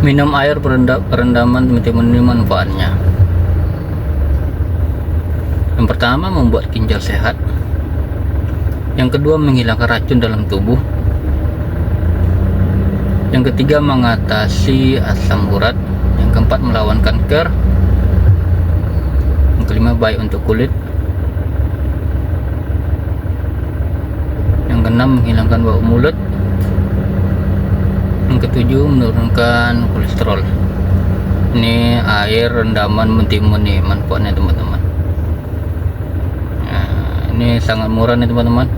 Minum air perendaman teman-teman ini manfaatnya. Yang pertama, membuat ginjal sehat. Yang kedua, menghilangkan racun dalam tubuh. Yang ketiga, mengatasi asam urat. Yang keempat, melawan kanker. Yang kelima, baik untuk kulit. Yang keenam, menghilangkan bau mulut. Yang ketujuh, menurunkan kolesterol. Ini air rendaman mentimun nih manfaatnya teman-teman. Nah, ini sangat murah nih teman-teman.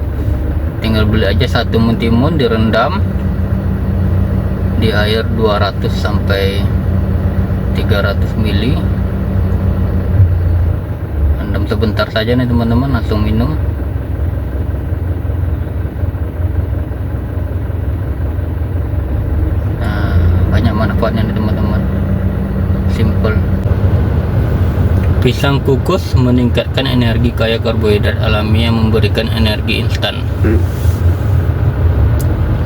Tinggal beli aja satu mentimun, direndam di air 200 sampai 300 ml. Rendam sebentar saja nih teman-teman, langsung minum. Manfaatnya nih teman-teman, simple. Pisang kukus meningkatkan energi kaya karbohidrat alami yang memberikan energi instan.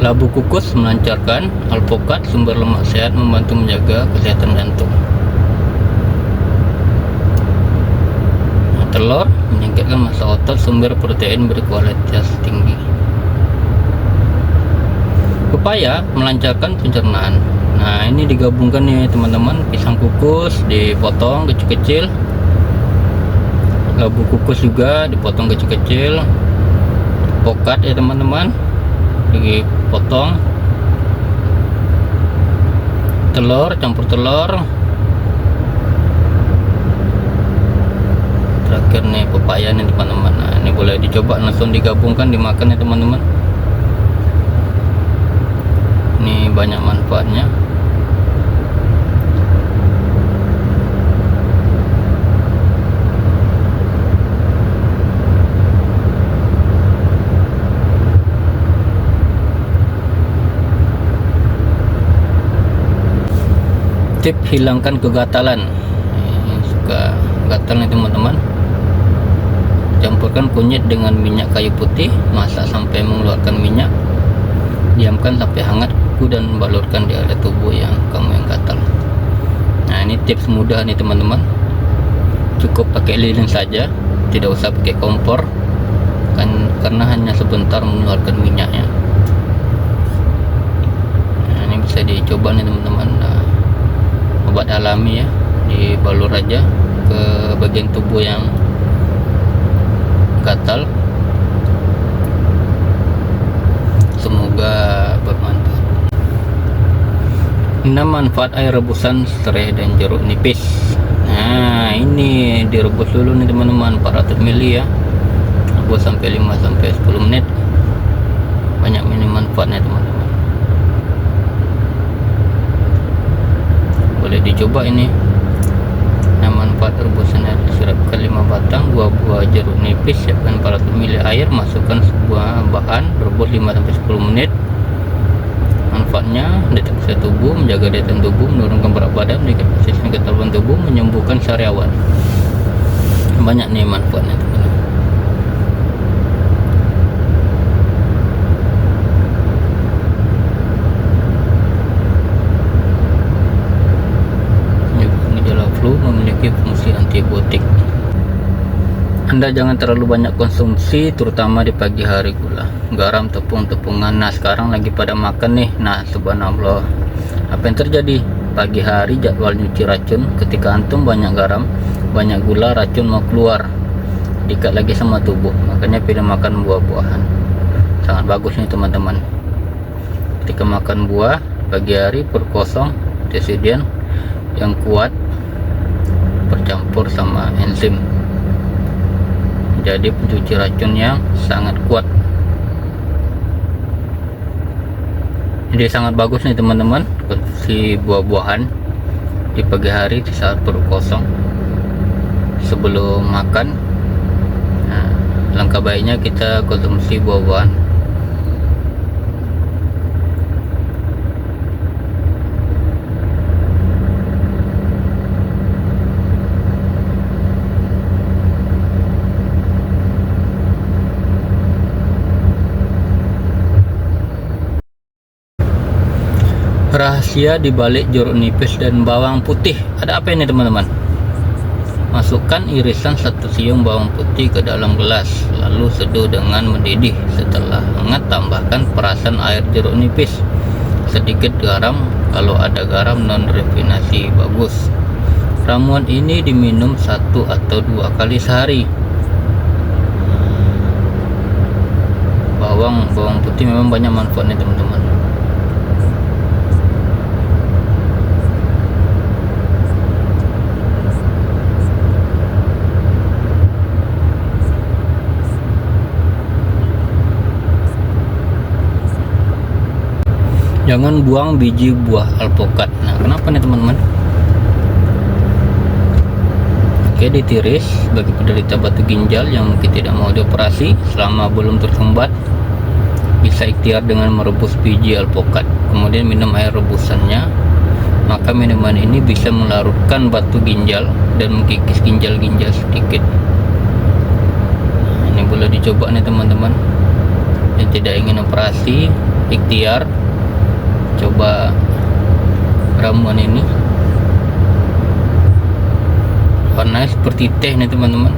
Labu kukus melancarkan. Alpukat sumber lemak sehat membantu menjaga kesehatan jantung. Telur meningkatkan massa otot, sumber protein berkualitas tinggi. Pepaya melancarkan pencernaan. Nah, ini digabungkan nih teman-teman, pisang kukus dipotong kecil-kecil, labu kukus juga dipotong kecil-kecil, alpukat ya teman-teman dipotong, telur, campur telur, terakhir nih pepaya nih teman-teman. Nah, ini boleh dicoba langsung digabungkan dimakan ya teman-teman. Ini banyak manfaatnya. Tip hilangkan kegatalan. Ini suka gatal nih teman-teman. Campurkan kunyit dengan minyak kayu putih, masak sampai mengeluarkan minyak, diamkan sampai hangat, kuku dan balurkan di area tubuh yang kamu yang gatal. Nah, ini tips mudah nih teman-teman, cukup pakai lilin saja, tidak usah pakai kompor kan, karena hanya sebentar mengeluarkan minyaknya. Nah, ini bisa dicoba nih teman-teman. Nah, obat alami ya, dibalur aja ke bagian tubuh yang gatal. Semoga bermanfaat. 6 manfaat air rebusan serai dan jeruk nipis. Nah, ini direbus dulu nih teman-teman, 400 ml ya, rebus sampai 5 sampai 10 menit. Banyak ini manfaatnya teman-teman, boleh dicoba ini. Nah, manfaat rebusan air siapkan 5 batang buah-buah jeruk nipis, siapkan 400 ml air, masukkan sebuah bahan, rebus 5 sampai 10 menit. Manfaatnya, deteksi tubuh, menjaga daya tahan tubuh, menurunkan berat badan, meningkatkan sistem kekebalan tubuh, menyembuhkan sariawan. Banyak nih manfaatnya teman-teman. Gejala flu memiliki fungsi antibiotik. Anda jangan terlalu banyak konsumsi, terutama di pagi hari gula, garam, tepung-tepungan. Nah, sekarang lagi pada makan nih. Nah, subhanallah, apa yang terjadi? Pagi hari jadwal nyuci racun, ketika antum banyak garam, banyak gula, racun mau keluar, dikat lagi sama tubuh. Makanya pilih makan buah-buahan, sangat bagus nih teman-teman. Ketika makan buah pagi hari, perut kosong, antioksidan yang kuat bercampur sama enzim, jadi pencuci racun yang sangat kuat. Jadi sangat bagus nih teman-teman konsumsi buah-buahan di pagi hari di saat perut kosong sebelum makan. Nah, langkah baiknya kita konsumsi buah-buahan. Rahasia di balik jeruk nipis dan bawang putih. Ada apa ini teman-teman? Masukkan irisan 1 siung bawang putih ke dalam gelas, lalu seduh dengan mendidih. Setelah hangat, tambahkan perasan air jeruk nipis, sedikit garam, kalau ada garam non refinasi bagus. Ramuan ini diminum 1 atau 2 kali sehari. Bawang putih memang banyak manfaatnya teman-teman. Jangan buang biji buah alpukat. Nah, kenapa nih teman-teman? Oke, ditiris bagi penderita batu ginjal yang mungkin tidak mau dioperasi selama belum tersumbat, bisa ikhtiar dengan merebus biji alpukat, kemudian minum air rebusannya. Maka minuman ini bisa melarutkan batu ginjal dan mengkikis ginjal-ginjal sedikit. Ini boleh dicoba nih teman-teman yang tidak ingin operasi, ikhtiar coba ramuan ini. Warnanya seperti teh nih teman-teman.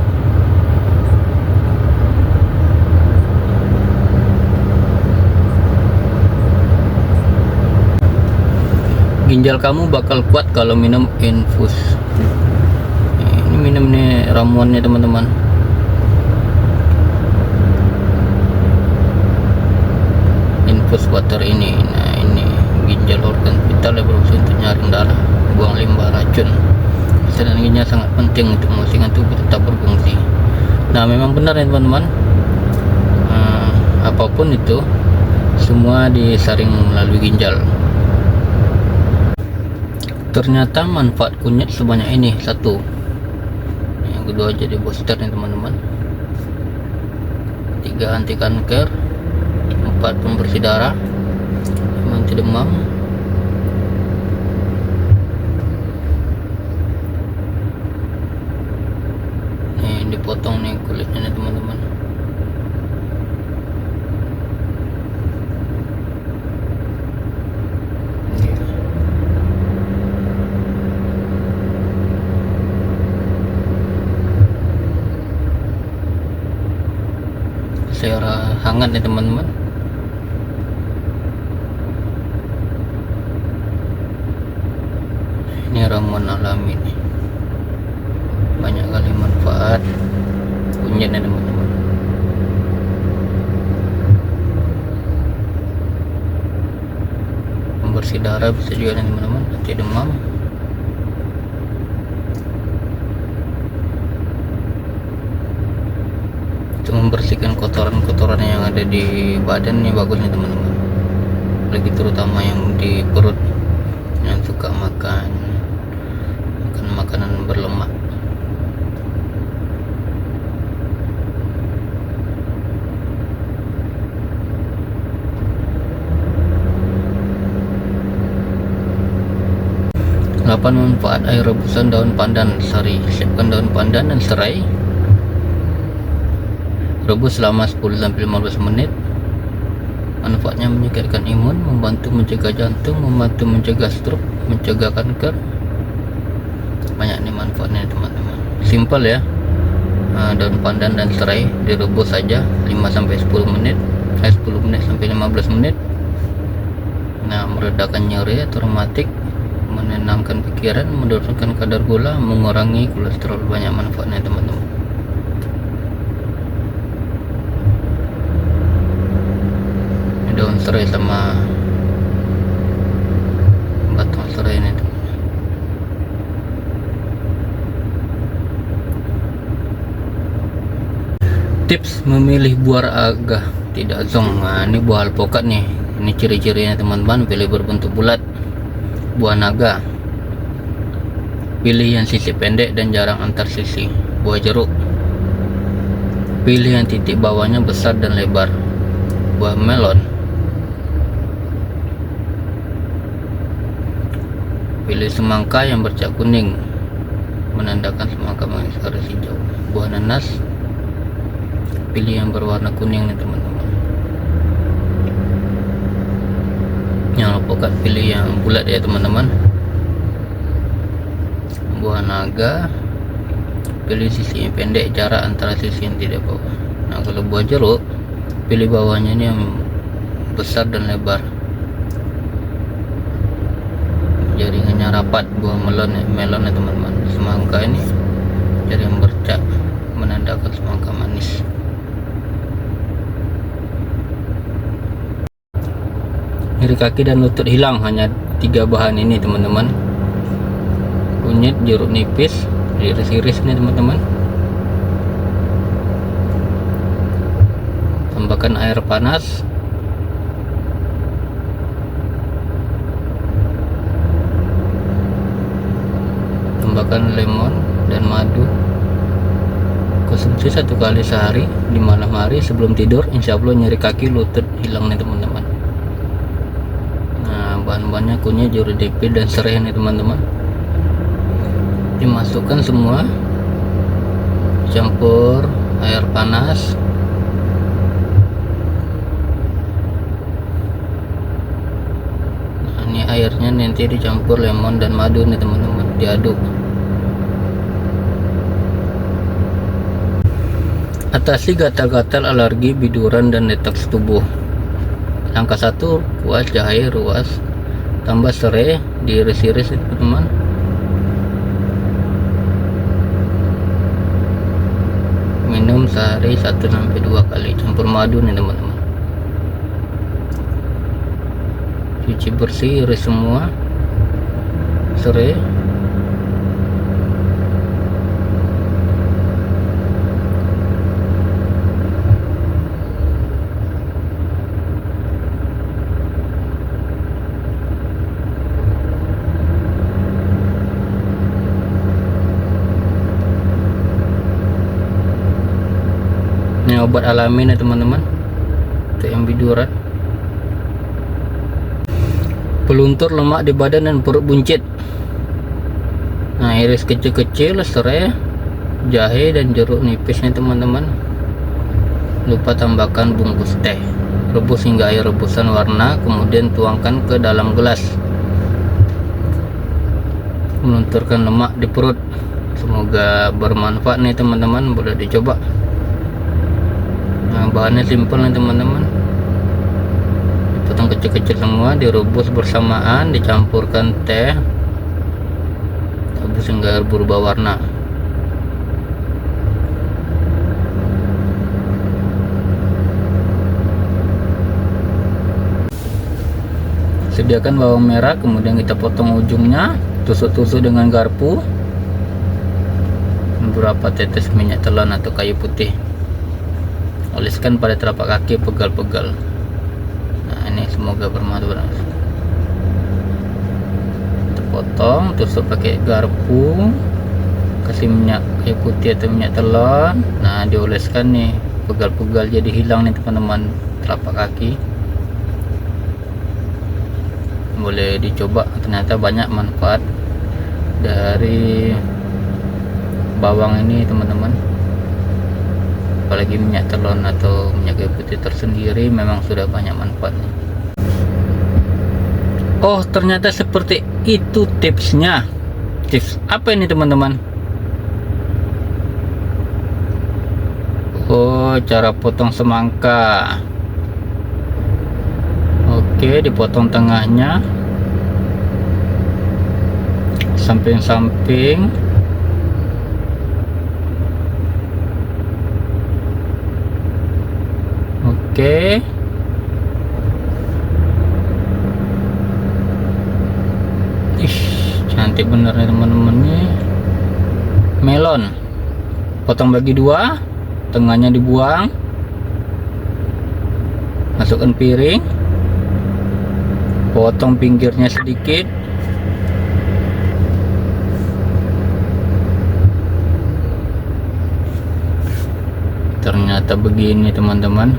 Ginjal kamu bakal kuat kalau minum infus. Ini minum nih ramuannya teman-teman. Infus water ini. Nah, ini ginjal organ vital yang berfungsi untuk nyaring darah, buang limbah racun. Kesehatan ginjal sangat penting untuk memastikan tubuh tetap berfungsi. Nah, memang benar ya teman-teman. Apapun itu, semua disaring melalui ginjal. Ternyata manfaat kunyit sebanyak ini. 1, yang kedua jadi booster nih teman-teman. 3, anti kanker. 4, pembersih darah. 5, anti demam. Nih dipotong nih kulitnya nih teman-teman. Secara hangat nih teman-teman. Ini ramuan alami nih, banyak kali manfaat kunyit nih teman-teman. Pembersih darah bisa juga nih teman-teman, anti demam. Untuk membersihkan kotoran-kotoran yang ada di badan nih bagus nih teman-teman, lagi terutama yang di perut, yang suka makan makanan berlemak. Manfaat air rebusan daun pandan sari. Siapkan daun pandan dan serai, rebus selama 10-15 menit. Manfaatnya menyegarkan imun, membantu mencegah jantung, membantu mencegah stroke, mencegah kanker. Banyak nih manfaatnya teman-teman. Simple ya. Daun pandan dan serai direbus saja 5-10 menit, 10 menit sampai 15 menit. Nah, meredakan nyeri atau rematik, menenangkan pikiran, menurunkan kadar gula, mengurangi kolesterol. Banyak manfaatnya teman-teman. Daun serai sama batang serai ini teman. Tips memilih buah agah tidak zong. Nah, ini buah alpukat nih. Ini ciri-cirinya teman-teman. Pilih berbentuk bulat, buah naga. Pilih yang sisi pendek dan jarang antar sisi. Buah jeruk. Pilih yang titik bawahnya besar dan lebar. Buah melon. Pilih semangka yang bercak kuning, menandakan semangka manis garis hijau. Buah nanas. Pilih yang berwarna kuning nih teman-teman. Jangan lupa pilih yang bulat ya teman-teman. Buah naga, pilih sisi yang pendek, jarak antara sisi yang tidak bawah. Nah kalau buah jeruk, pilih bawahnya ini yang besar dan lebar, jaringannya rapat. Buah melon ya teman-teman. Semangka ini jari yang bercak, menandakan semangka manis. Nyeri kaki dan lutut hilang, hanya 3 bahan ini teman-teman. Kunyit, jeruk nipis, iris-iris nih teman-teman. Tambahkan air panas. Tambahkan lemon dan madu. Konsumsi 1 kali sehari di malam hari sebelum tidur. Insya Allah nyeri kaki lutut hilang nih teman-teman. Nah bahan-bahannya kunyit, jeruk nipis dan serai nih teman-teman. Dimasukkan semua, campur air panas. Nah, ini airnya nanti dicampur lemon dan madu nih teman-teman, diaduk. Atasi gatal-gatal, alergi, biduran dan detoks tubuh. Langkah 1, kuas jahe ruas, tambah serai, diiris-iris teman-teman. Minum sehari 1-2 kali, campur madu nih teman-teman. Cuci bersih, iris semua serai. Ini obat alami nih teman-teman, untuk yang biduran. Peluntur lemak di badan dan perut buncit. Nah iris kecil-kecil, serai, jahe dan jeruk nipis nih teman-teman. Lupa tambahkan bungkus teh. Rebus hingga air rebusan warna, kemudian tuangkan ke dalam gelas. Melunturkan lemak di perut. Semoga bermanfaat nih teman-teman, boleh dicoba. Nah bahannya simpel nih teman-teman. Dipotong kecil-kecil semua, direbus bersamaan, dicampurkan teh, rebus hingga air berubah warna. Sediakan bawang merah, kemudian kita potong ujungnya, tusuk-tusuk dengan garpu. Beberapa tetes minyak telan atau kayu putih. Oleskan pada telapak kaki, pegal-pegal. Nah ini semoga bermanfaat. Kita potong, tusuk pakai garpu, kasih minyak kayu putih atau minyak telon. Nah dioleskan nih, pegal-pegal, jadi hilang nih teman-teman telapak kaki. Boleh dicoba, ternyata banyak manfaat dari bawang ini teman-teman. Apalagi minyak telon atau minyak kayu putih tersendiri memang sudah banyak manfaatnya. Oh ternyata seperti itu tipsnya. Tips apa ini teman-teman? Oh cara potong semangka. Oke, dipotong tengahnya, samping-samping. Oke. Ih, cantik bener nih teman-teman nih. Melon. Potong bagi 2, tengahnya dibuang. Masukkan piring. Potong pinggirnya sedikit. Ternyata begini teman-teman.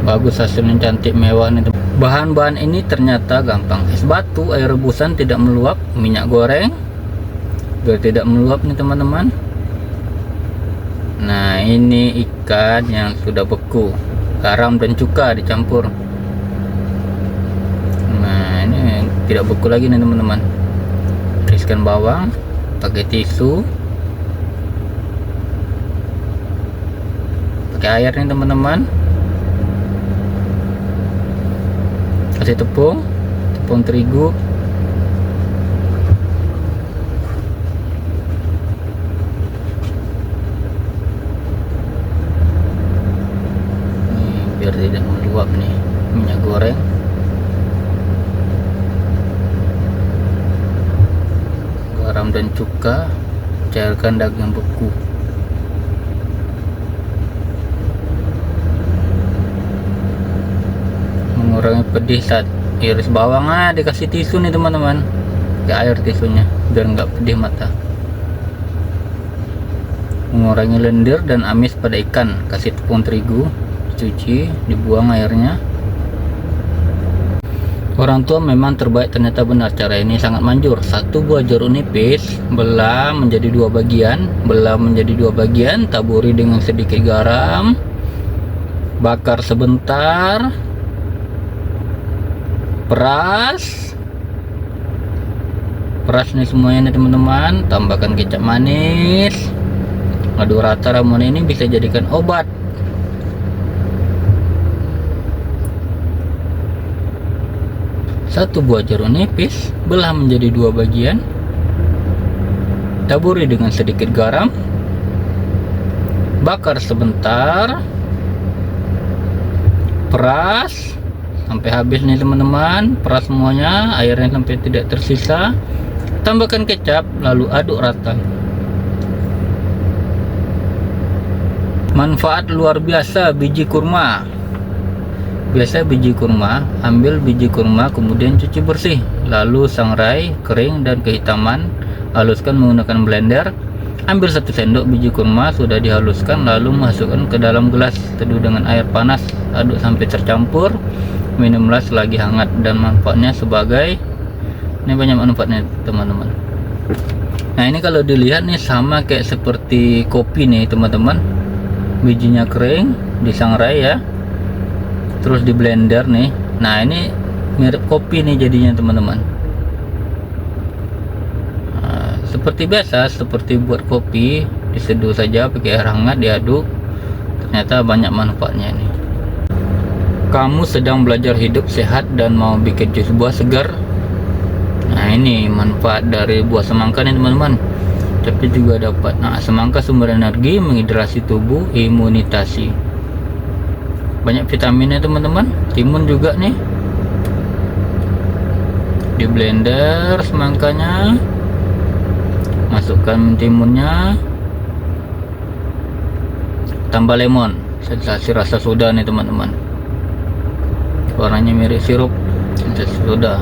Bagus, hasilnya cantik, mewah nih. Bahan-bahan ini ternyata gampang. Es batu, air rebusan tidak meluap, minyak goreng biar tidak meluap nih teman-teman. Nah, ini ikan yang sudah beku, garam dan cuka dicampur. Nah, ini tidak beku lagi nih teman-teman. Tiriskan bawang pakai tisu, pakai air nih teman-teman. Kasih tepung terigu. Biar tidak meluap nih minyak goreng. Garam dan cuka, cairkan daging beku. Mengurangi pedih saat iris bawang, dikasih tisu nih teman-teman, ke air tisunya biar nggak pedih mata. Mengurangi lendir dan amis pada ikan, kasih tepung terigu, cuci, dibuang airnya. Orang tua memang terbaik, ternyata benar, cara ini sangat manjur. Satu buah jeruk nipis belah menjadi dua bagian, taburi dengan sedikit garam, bakar sebentar, peras nih semuanya nih teman-teman. Tambahkan kecap manis, aduk rata. Ramuan ini bisa jadikan obat. Satu buah jeruk nipis belah menjadi dua bagian, taburi dengan sedikit garam, bakar sebentar, peras sampai habis nih teman-teman. Peras semuanya, airnya sampai tidak tersisa. Tambahkan kecap, lalu aduk rata. Manfaat luar biasa biji kurma. Biasa biji kurma, ambil biji kurma kemudian cuci bersih, lalu sangrai kering dan kehitaman, haluskan menggunakan blender. Ambil 1 sendok biji kurma sudah dihaluskan, lalu masukkan ke dalam gelas, teduh dengan air panas, aduk sampai tercampur, minumlah selagi hangat. Dan manfaatnya sebagai, ini banyak manfaatnya teman-teman. Nah, ini kalau dilihat nih sama kayak seperti kopi nih teman-teman. Bijinya kering, disangrai ya, terus di blender nih. Nah, ini mirip kopi nih jadinya teman-teman. Nah, seperti biasa, seperti buat kopi, diseduh saja pakai air hangat, diaduk. Ternyata banyak manfaatnya nih. Kamu sedang belajar hidup sehat dan mau bikin jus buah segar. Nah, ini manfaat dari buah semangka nih teman-teman. Tapi juga dapat, semangka sumber energi, menghidrasi tubuh, imunitasi, banyak vitaminnya teman-teman. Timun juga nih, di blender semangkanya, masukkan timunnya, tambah lemon, sensasi rasa soda nih teman-teman. Warnanya mirip sirup, sensasi soda.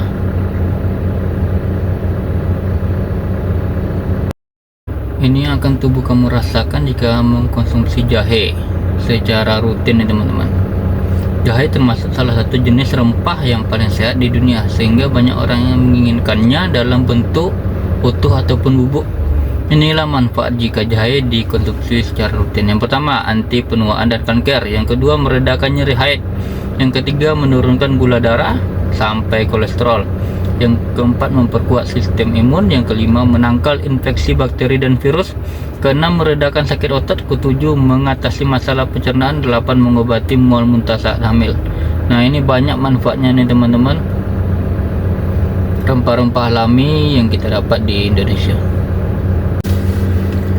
Ini akan tubuh kamu rasakan jika mengkonsumsi jahe secara rutin nih teman-teman. Jahe termasuk salah satu jenis rempah yang paling sehat di dunia, sehingga banyak orang yang menginginkannya dalam bentuk utuh ataupun bubuk. Inilah manfaat jika jahe dikonsumsi secara rutin. Yang pertama, anti penuaan dan kanker. Yang kedua, meredakan nyeri haid. Yang ketiga, menurunkan gula darah sampai kolesterol. Yang keempat, memperkuat sistem imun. Yang kelima, menangkal infeksi bakteri dan virus. Keenam, meredakan sakit otot. Ketujuh, mengatasi masalah pencernaan. Delapan, mengobati mual muntah saat hamil. Nah, ini banyak manfaatnya nih teman-teman. Rempah-rempah alami yang kita dapat di Indonesia.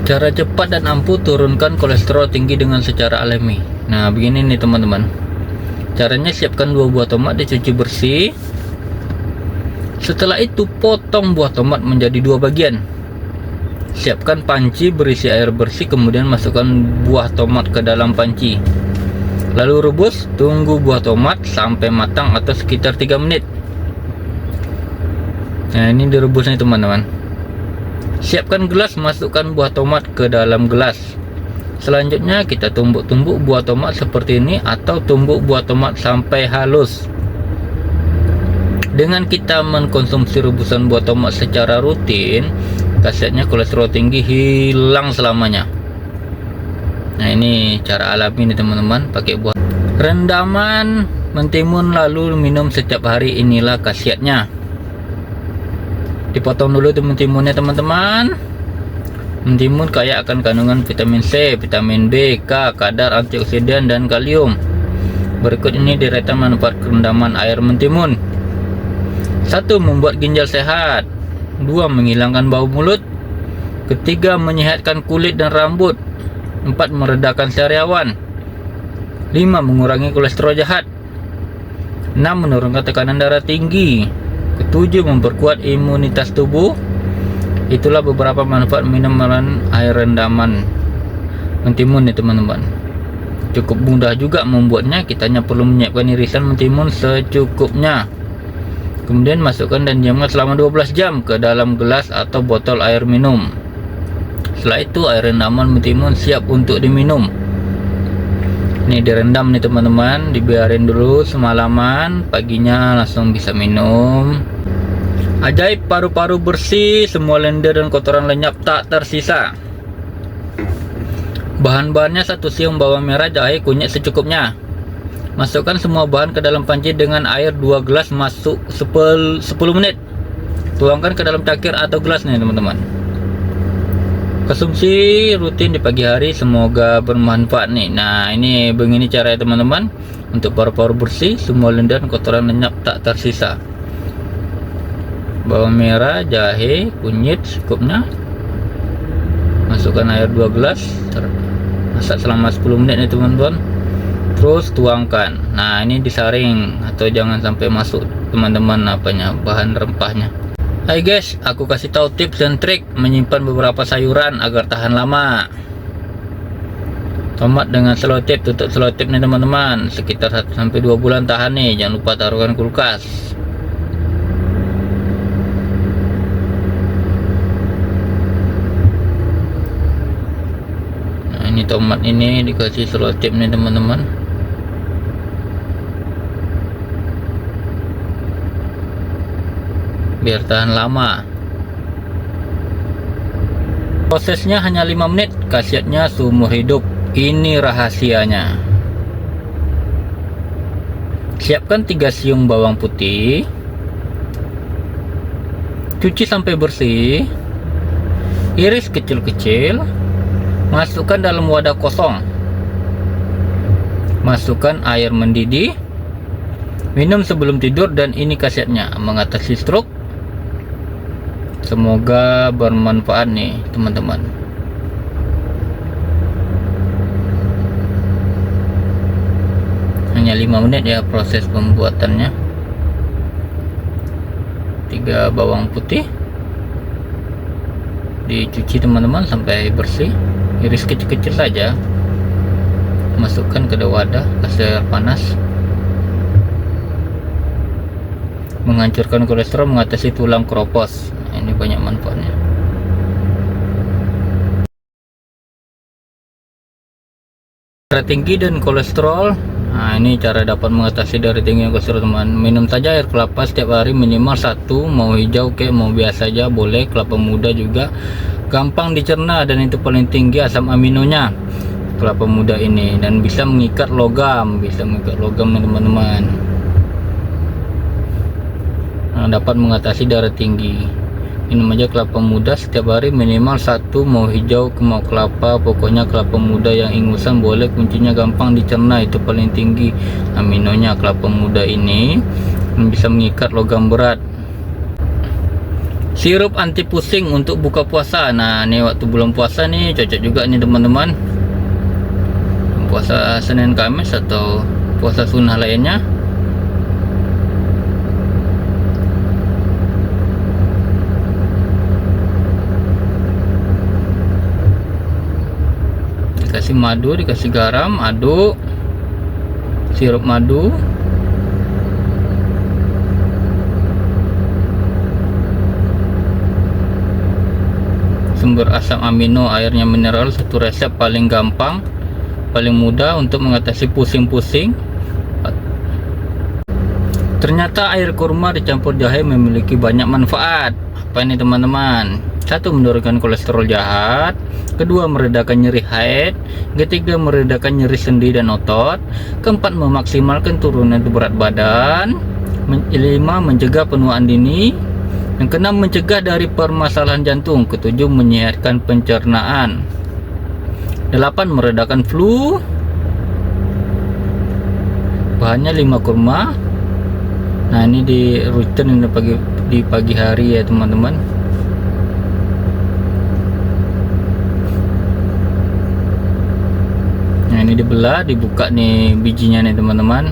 Cara cepat dan ampuh turunkan kolesterol tinggi dengan secara alami. Nah, begini nih teman-teman. Caranya, siapkan 2 buah tomat, dicuci bersih. Setelah itu potong buah tomat menjadi 2 bagian. Siapkan panci berisi air bersih, kemudian masukkan buah tomat ke dalam panci. Lalu rebus, tunggu buah tomat sampai matang atau sekitar 3 menit. Nah, ini direbus nih teman-teman. Siapkan gelas, masukkan buah tomat ke dalam gelas. Selanjutnya kita tumbuk-tumbuk buah tomat seperti ini, atau tumbuk buah tomat sampai halus. Dengan kita mengkonsumsi rebusan buah tomat secara rutin, khasiatnya kolesterol tinggi hilang selamanya. Nah, ini cara alami nih teman-teman, pakai buah rendaman mentimun lalu minum setiap hari. Inilah khasiatnya. Dipotong dulu mentimunnya teman-teman. Mentimun kaya akan kandungan vitamin C, vitamin B, K, kadar antioksidan dan kalium. Berikut ini deretan manfaat rendaman air mentimun. 1. Membuat ginjal sehat. 2. Menghilangkan bau mulut. 3. Menyehatkan kulit dan rambut. 4. Meredakan sariawan. 5. Mengurangi kolesterol jahat. 6. Menurunkan tekanan darah tinggi. 7. Memperkuat imunitas tubuh. Itulah beberapa manfaat minuman air rendaman mentimun nih teman-teman. Cukup mudah juga membuatnya, kita hanya perlu menyiapkan irisan mentimun secukupnya. Kemudian masukkan dan diamkan selama 12 jam ke dalam gelas atau botol air minum. Setelah itu air rendaman mentimun siap untuk diminum. Ini direndam nih teman-teman, dibiarin dulu semalaman, paginya langsung bisa minum. Ajaib, paru-paru bersih, semua lendir dan kotoran lenyap tak tersisa. Bahan-bahannya 1 siung bawang merah, jahe, kunyit secukupnya. Masukkan semua bahan ke dalam panci dengan air 2 gelas, masuk 10 menit. Tuangkan ke dalam cangkir atau gelas nih teman-teman. Konsumsi rutin di pagi hari, semoga bermanfaat nih. Nah, ini begini caranya teman-teman. Untuk paru-paru bersih, semua lendir dan kotoran lenyap tak tersisa. Bawang merah, jahe, kunyit secukupnya. Masukkan air 2 gelas, masak selama 10 menit nih teman-teman. Terus tuangkan. Nah, ini disaring atau jangan sampai masuk teman-teman bahan rempahnya. Hai guys, aku kasih tahu tips dan trik menyimpan beberapa sayuran agar tahan lama. Tomat dengan selotip, tutup selotip nih teman-teman, sekitar 1-2 bulan tahan nih. Jangan lupa taruhkan kulkas. Nah, ini tomat ini dikasih selotip nih teman-teman. Biar tahan lama. Prosesnya hanya 5 menit, khasiatnya seumur hidup. Ini rahasianya. Siapkan 3 siung bawang putih. Cuci sampai bersih. Iris kecil-kecil. Masukkan dalam wadah kosong. Masukkan air mendidih. Minum sebelum tidur dan ini khasiatnya mengatasi stroke. Semoga bermanfaat nih teman-teman. Hanya 5 menit ya proses pembuatannya. 3 bawang putih dicuci teman-teman sampai bersih. Iris kecil-kecil saja. Masukkan ke wadah, kasih air panas. Menghancurkan kolesterol, mengatasi tulang keropos. Ini banyak manfaatnya. Darah tinggi dan kolesterol. Nah, ini cara dapat mengatasi darah tinggi dan kolesterol teman. Minum saja air kelapa setiap hari minimal 1. Mau hijau ke mau biasa aja boleh, kelapa muda juga gampang dicerna dan itu paling tinggi asam aminonya kelapa muda ini, dan bisa mengikat logam, teman-teman. Nah, dapat mengatasi darah tinggi. Minum aja kelapa muda setiap hari minimal 1. Mau hijau mau kelapa, pokoknya kelapa muda yang ingusan boleh, kuncinya gampang dicerna, itu paling tinggi aminonya kelapa muda ini, bisa mengikat logam berat. Sirup anti pusing untuk buka puasa. Nah, ini waktu bulan puasa nih cocok juga nih teman-teman. Puasa Senin Kamis atau puasa sunnah lainnya. Dikasih madu, dikasih garam, aduk. Sirup madu. Sumber asam amino, airnya mineral, satu resep paling gampang, paling mudah untuk mengatasi pusing-pusing. Ternyata air kurma dicampur jahe memiliki banyak manfaat. Apa ini teman-teman? Satu, menurunkan kolesterol jahat. Kedua, meredakan nyeri haid. Ketiga, meredakan nyeri sendi dan otot. Keempat, memaksimalkan turunan berat badan. Lima, mencegah penuaan dini. Yang keenam, mencegah dari permasalahan jantung. Ketujuh, menyehatkan pencernaan. Delapan, meredakan flu. Bahannya 5 kurma. Nah, ini di rutin di pagi hari ya teman-teman. Nah, ini dibelah, dibuka nih bijinya nih teman-teman.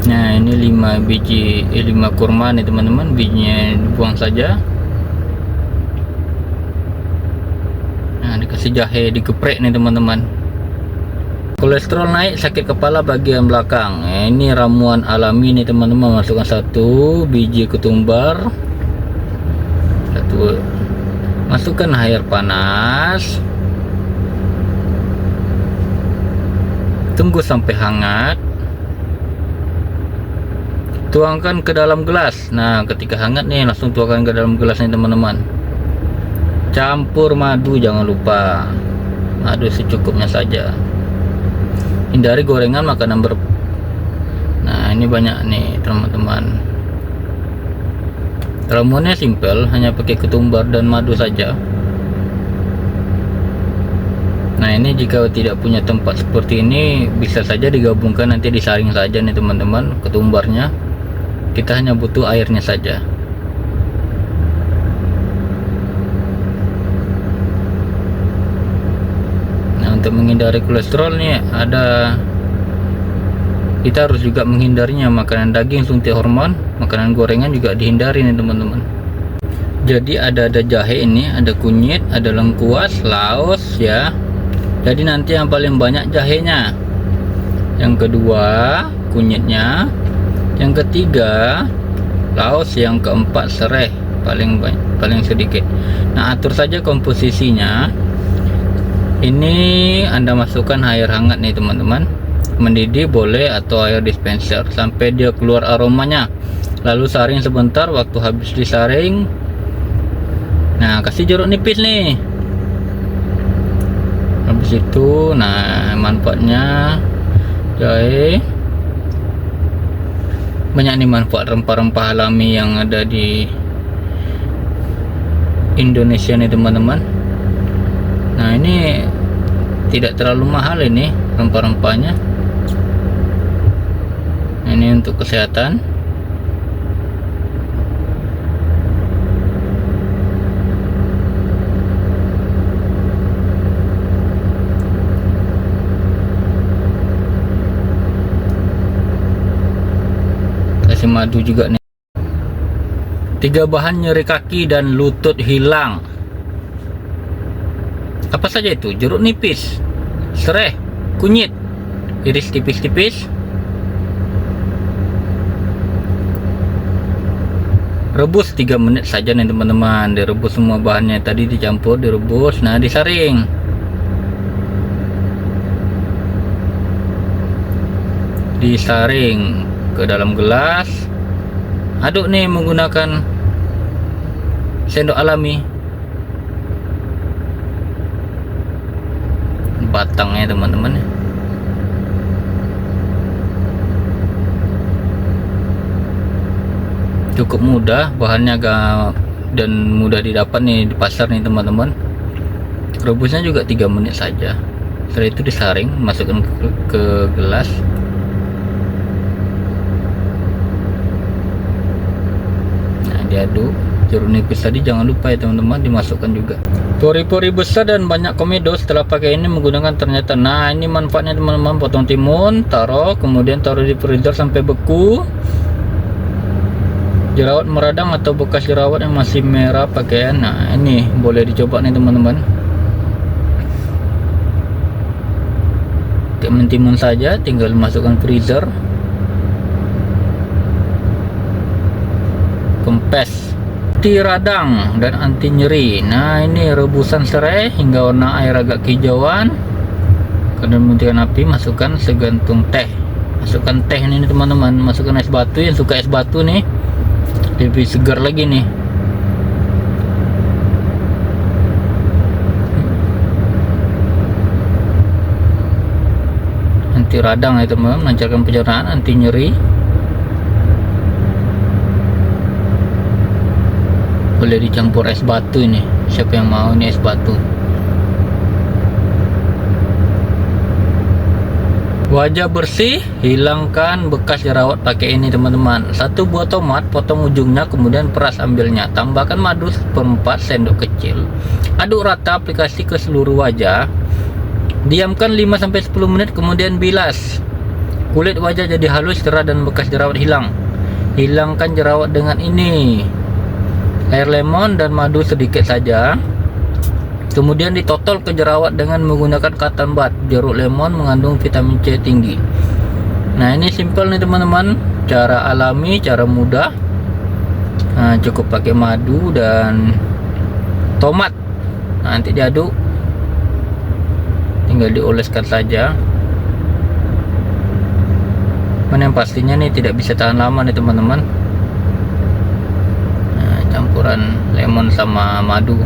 Nah, ini 5 biji 5 kurma nih teman-teman, bijinya dibuang saja. Nah, dikasih jahe, digeprek nih teman-teman. Kolesterol naik, sakit kepala bagian belakang. Nah, ini ramuan alami nih teman-teman. Masukkan 1 biji ketumbar. Masukkan air panas. Tunggu sampai hangat. Tuangkan ke dalam gelas. Nah, ketika hangat nih langsung tuangkan ke dalam gelas nih teman-teman. Campur madu, jangan lupa. Madu secukupnya saja. Hindari gorengan, makanan Nah, ini banyak nih teman-teman. Ramuannya simpel, hanya pakai ketumbar dan madu saja. Nah, ini jika tidak punya tempat seperti ini, bisa saja digabungkan, nanti disaring saja nih teman-teman ketumbarnya. Kita hanya butuh airnya saja. Untuk menghindari kolesterol nih kita harus juga menghindarinya makanan daging suntik hormon, makanan gorengan juga dihindari nih teman-teman. Jadi ada jahe ini, ada kunyit, ada lengkuas, laos ya. Jadi nanti yang paling banyak jahenya, yang kedua kunyitnya, yang ketiga laos, yang keempat serai, paling sedikit. Nah, atur saja komposisinya. Ini Anda masukkan air hangat nih teman-teman, mendidih boleh atau air dispenser sampai dia keluar aromanya. Lalu saring sebentar. Waktu habis disaring, nah kasih jeruk nipis nih. Habis itu, nah manfaatnya jahe. Banyak nih manfaat rempah-rempah alami yang ada di Indonesia nih teman-teman. Nah, ini tidak terlalu mahal ini rempah-rempahnya. Ini untuk kesehatan. Kasih madu juga nih. 3 bahan nyeri kaki dan lutut hilang. Apa saja itu? Jeruk nipis, serai, kunyit, iris tipis-tipis, rebus 3 menit saja nih teman-teman. Direbus semua bahannya tadi, dicampur, direbus. Nah, disaring. Disaring ke dalam gelas. Aduk nih menggunakan sendok alami. Batangnya teman-teman. Cukup mudah, bahannya dan mudah didapat nih di pasar nih teman-teman. Rebusnya juga 3 menit saja. Setelah itu disaring, masukkan ke gelas. Nah, diaduk. Jeruk nipis tadi jangan lupa ya teman-teman, dimasukkan juga. Pori-pori besar dan banyak komedo setelah pakai ini menggunakan ternyata. Nah, ini manfaatnya teman-teman. Potong timun, kemudian taruh di freezer sampai beku. Jerawat meradang atau bekas jerawat yang masih merah pakaian. Nah, ini boleh dicoba nih teman-teman. Timun saja, tinggal masukkan freezer. Kempes, anti radang dan anti nyeri. Nah, ini rebusan serai hingga warna air agak kehijauan. Kemudian mematikan api, masukkan segantung teh. Masukkan teh ini teman-teman, masukkan es batu. Yang suka es batu nih lebih segar lagi nih. Anti radang ya teman-teman, melancarkan pencernaan, anti nyeri. Boleh dicampur es batu ini, siapa yang mau ini es batu. Wajah bersih, hilangkan bekas jerawat pakai ini teman-teman. 1 buah tomat, potong ujungnya, kemudian peras ambilnya. Tambahkan madu 1/4 sendok kecil. Aduk rata, aplikasi ke seluruh wajah. Diamkan 5-10 menit, kemudian bilas. Kulit wajah jadi halus, cerah, dan bekas jerawat hilang. Hilangkan jerawat dengan ini. Air lemon dan madu sedikit saja. Kemudian ditotol ke jerawat dengan menggunakan cotton bud. Jeruk lemon mengandung vitamin C tinggi. Nah, ini simple nih teman-teman, cara alami, cara mudah. Nah, cukup pakai madu dan tomat. Nah, nanti diaduk, tinggal dioleskan saja. Yang pastinya nih tidak bisa tahan lama nih teman-teman. Nah, campuran lemon sama madu.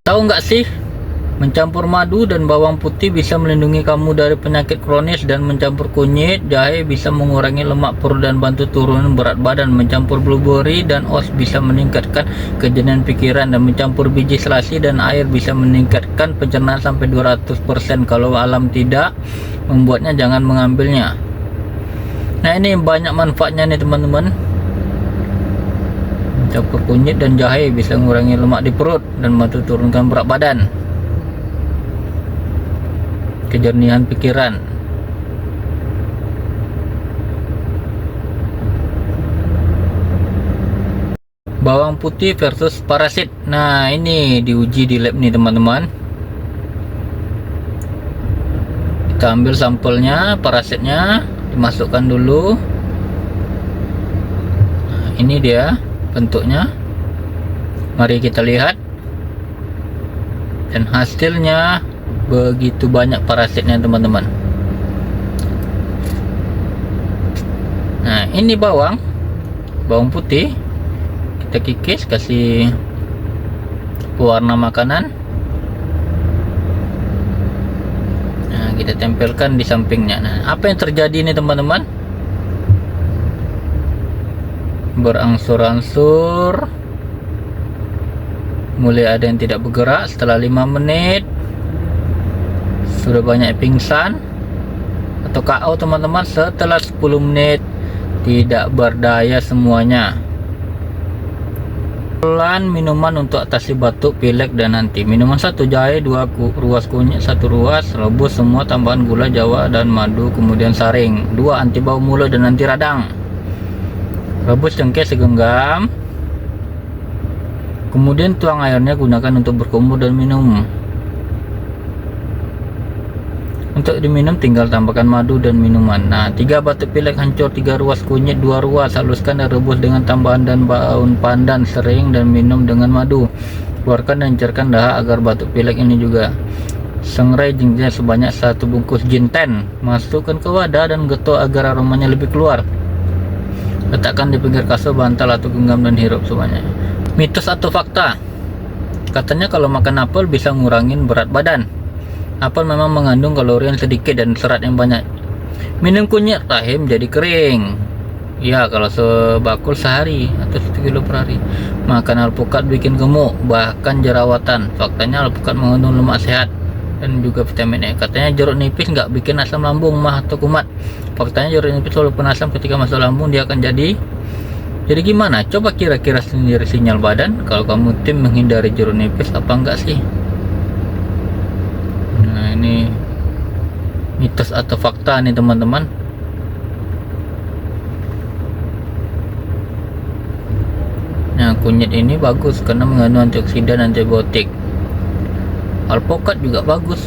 Tahu nggak sih, mencampur madu dan bawang putih bisa melindungi kamu dari penyakit kronis, dan mencampur kunyit, jahe bisa mengurangi lemak perut dan bantu turun berat badan. Mencampur blueberry dan oats bisa meningkatkan kejernihan pikiran, dan mencampur biji selasi dan air bisa meningkatkan pencernaan sampai 200%. Kalau alam tidak membuatnya, jangan mengambilnya. Nah, ini banyak manfaatnya nih teman-teman. Campur kunyit dan jahe bisa mengurangi lemak di perut dan bantu turunkan berat badan, kejernihan pikiran. Bawang putih versus parasit. Nah, ini diuji di lab nih teman-teman. Kita ambil sampelnya, parasitnya dimasukkan dulu. Nah, ini dia bentuknya. Mari kita lihat. Dan hasilnya begitu banyak parasitnya teman-teman. Nah, ini bawang putih. Kita kikis, kasih pewarna makanan. Nah, kita tempelkan di sampingnya. Nah, apa yang terjadi ini teman-teman? Berangsur-angsur, mulai ada yang tidak bergerak. Setelah 5 menit sudah banyak pingsan atau KO teman-teman. Setelah 10 menit tidak berdaya semuanya. Pelan minuman untuk atasi batuk, pilek, dan nanti. Minuman 1 jahe, 2 ruas kunyit, 1 ruas, rebus semua, tambahan gula jawa dan madu, kemudian saring. 2 anti bau mulut dan anti radang. Rebus cengkeh segenggam, kemudian tuang airnya, gunakan untuk berkumur dan minum. Untuk diminum tinggal tambahkan madu dan minuman. Nah, 3 batuk pilek hancur, 3 ruas kunyit, 2 ruas, haluskan dan rebus dengan tambahan dan daun pandan, sering dan minum dengan madu. Keluarkan dan cairkan dahak agar batuk pilek ini juga. Sangrai jinja sebanyak 1 bungkus jinten. Masukkan ke wadah dan getuk agar aromanya lebih keluar. Letakkan di pinggir kasur, bantal atau genggam dan hirup semuanya. Mitos atau fakta? Katanya kalau makan apel bisa ngurangin berat badan. Apel memang mengandung kalori yang sedikit dan serat yang banyak. Minum kunyit, rahim jadi kering. Ya, kalau sebakul sehari atau 1 kilo per hari. Makan alpukat bikin gemuk, bahkan jerawatan. Faktanya alpukat mengandung lemak sehat dan juga vitamin E. Katanya jeruk nipis nggak bikin asam lambung, mah atau kumat. Faktanya jeruk nipis walaupun asam, ketika masuk lambung dia akan jadi gimana? Coba kira-kira sendiri sinyal badan. Kalau kamu tim menghindari jeruk nipis apa enggak sih? Nah, ini mitos atau fakta nih teman-teman. Nah, kunyit ini bagus karena mengandung antioksidan, antibiotik. Alpukat juga bagus,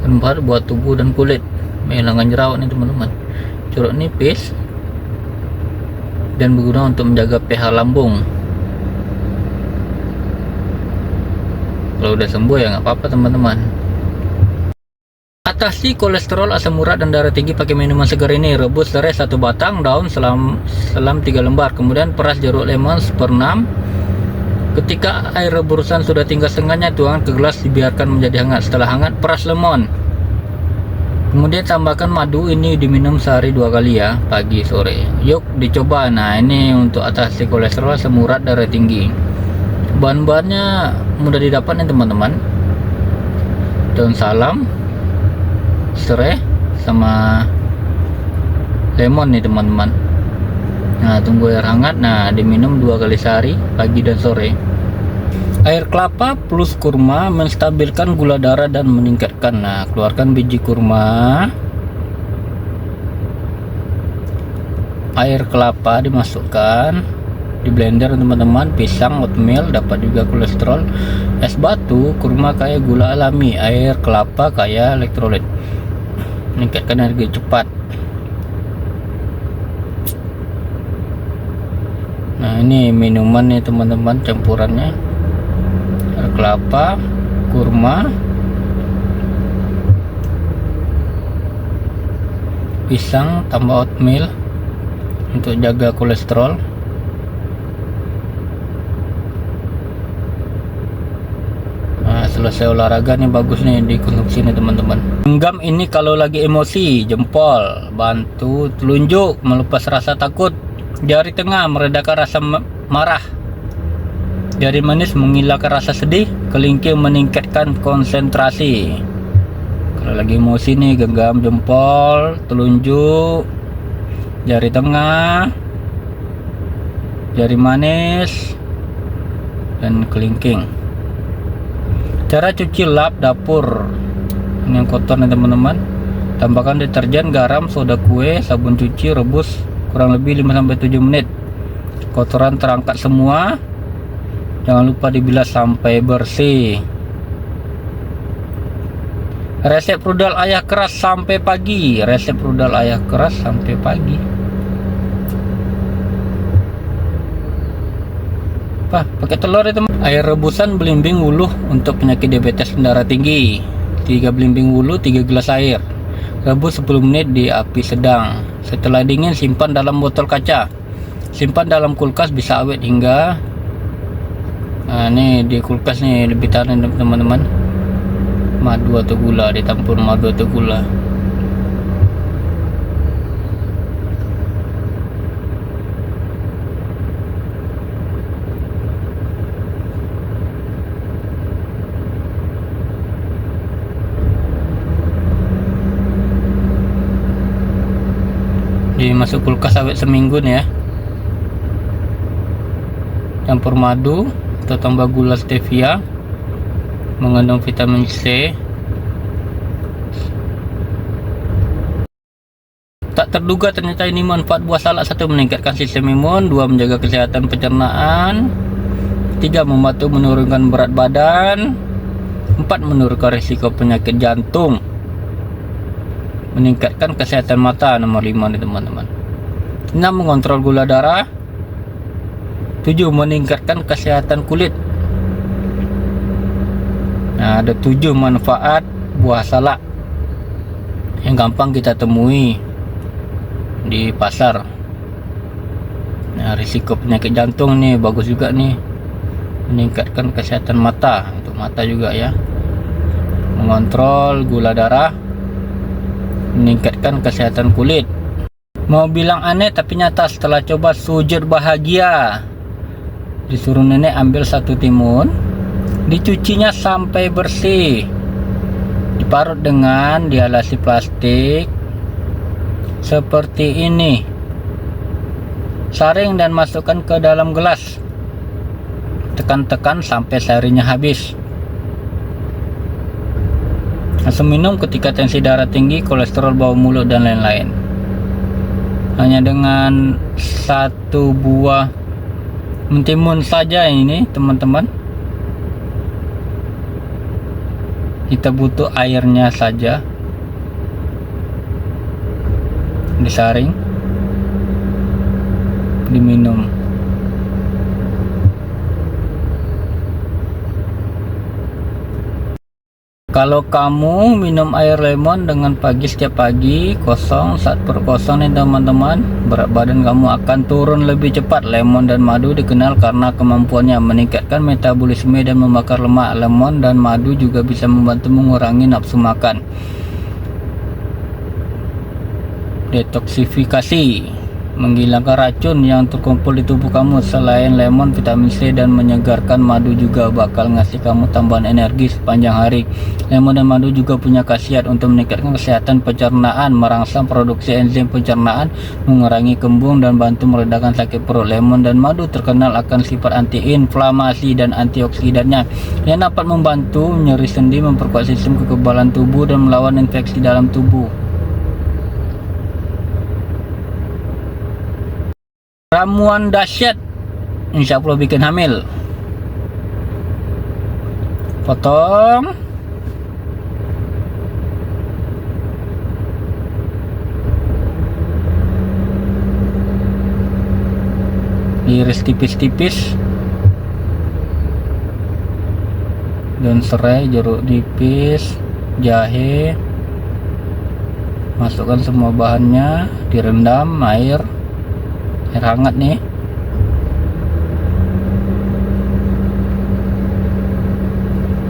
bermanfaat buat tubuh dan kulit, menghilangkan jerawat nih teman-teman. Jeruk nipis dan berguna untuk menjaga pH lambung. Kalau udah sembuh ya nggak apa-apa teman-teman. Atasi kolesterol, asam urat, dan darah tinggi pakai minuman segar ini. Rebus serai 1 batang, daun selam 3 lembar, kemudian peras jeruk lemon 1/6. Ketika air rebusan sudah tinggal setengahnya, tuangkan ke gelas, dibiarkan menjadi hangat. Setelah hangat, peras lemon, kemudian tambahkan madu. Ini diminum sehari 2 kali ya, pagi sore. Yuk dicoba. Nah, ini untuk atasi kolesterol, asam urat, darah tinggi. Bahan-bahannya mudah didapat nih teman-teman. Daun salam, serai, sama lemon nih teman-teman. Nah, tunggu air hangat. Nah, diminum 2 kali sehari, pagi dan sore. Air kelapa plus kurma menstabilkan gula darah dan meningkatkan. Nah, keluarkan biji kurma, air kelapa dimasukkan, di blender teman-teman. Pisang, oatmeal, dapat juga kolesterol. Es batu, kurma kaya gula alami, air kelapa kaya elektrolit, meningkatkan energi cepat. Nah, ini minuman nih teman-teman, campurannya air kelapa, kurma, pisang, tambah oatmeal untuk jaga kolesterol. Nah, selesai olahraga nih bagus nih dikonsumsi nih teman-teman. Genggam ini kalau lagi emosi, jempol bantu telunjuk melepas rasa takut, jari tengah meredakan rasa marah, jari manis menghilangkan rasa sedih, kelingking meningkatkan konsentrasi. Kalau lagi emosi nih, genggam jempol, telunjuk, jari tengah, jari manis, dan kelingking. Cara cuci lap dapur ini yang kotor nih teman-teman. Tambahkan deterjen, garam, soda kue, sabun cuci, rebus kurang lebih 5-7 menit. Kotoran terangkat semua. Jangan lupa dibilas sampai bersih. Resep rudal ayah keras sampai pagi. Resep rudal ayah keras sampai pagi. Pakai telur ya teman. Air rebusan belimbing wuluh untuk penyakit diabetes dan darah tinggi. 3 belimbing wuluh, 3 gelas air. Rebus 10 menit di api sedang. Setelah dingin, simpan dalam botol kaca. Simpan dalam kulkas, bisa awet hingga. Nah, ini di kulkas nih lebih tahan teman-teman. Madu atau gula, ditampur madu atau gula. Dimasuk kulkas awet seminggu nih ya. Campur madu atau tambah gula stevia, mengandung vitamin C. Tak terduga ternyata ini manfaat buah salak. 1. Meningkatkan sistem imun, 2. Menjaga kesehatan pencernaan, 3. Membantu menurunkan berat badan, 4. Menurunkan risiko penyakit jantung, meningkatkan kesehatan mata. Nomor 5 nih teman-teman. 6. Mengontrol gula darah. 7. Meningkatkan kesehatan kulit. Nah, ada 7 manfaat buah salak yang gampang kita temui di pasar. Nah, risiko penyakit jantung nih bagus juga nih, meningkatkan kesehatan mata, untuk mata juga ya. Mengontrol gula darah, meningkatkan kesehatan kulit. Mau bilang aneh tapi nyata, setelah coba sujud bahagia. Disuruh nenek ambil 1 timun, dicucinya sampai bersih, diparut dengan dialasi plastik seperti ini, saring dan masukkan ke dalam gelas. Tekan-tekan sampai seharinya habis. Langsung minum ketika tensi darah tinggi, kolesterol, bau mulut, dan lain-lain. Hanya dengan 1 buah mentimun saja ini teman-teman. Kita butuh airnya saja, disaring, diminum. Kalau kamu minum air lemon dengan pagi setiap pagi kosong, saat perut kosong nih teman-teman, berat badan kamu akan turun lebih cepat. Lemon dan madu dikenal karena kemampuannya meningkatkan metabolisme dan membakar lemak. Lemon dan madu juga bisa membantu mengurangi nafsu makan. Detoksifikasi, menghilangkan racun yang terkumpul di tubuh kamu. Selain lemon, vitamin C dan menyegarkan, madu juga bakal ngasih kamu tambahan energi sepanjang hari. Lemon dan madu juga punya khasiat untuk meningkatkan kesehatan pencernaan, merangsang produksi enzim pencernaan, mengurangi kembung dan bantu meredakan sakit perut. Lemon dan madu terkenal akan sifat antiinflamasi dan antioksidannya yang dapat membantu nyeri sendi, memperkuat sistem kekebalan tubuh dan melawan infeksi dalam tubuh. Ramuan dahsyat, insya Allah bikin hamil. Potong, iris tipis-tipis, daun serai, jeruk nipis, jahe. Masukkan semua bahannya, direndam air hangat nih.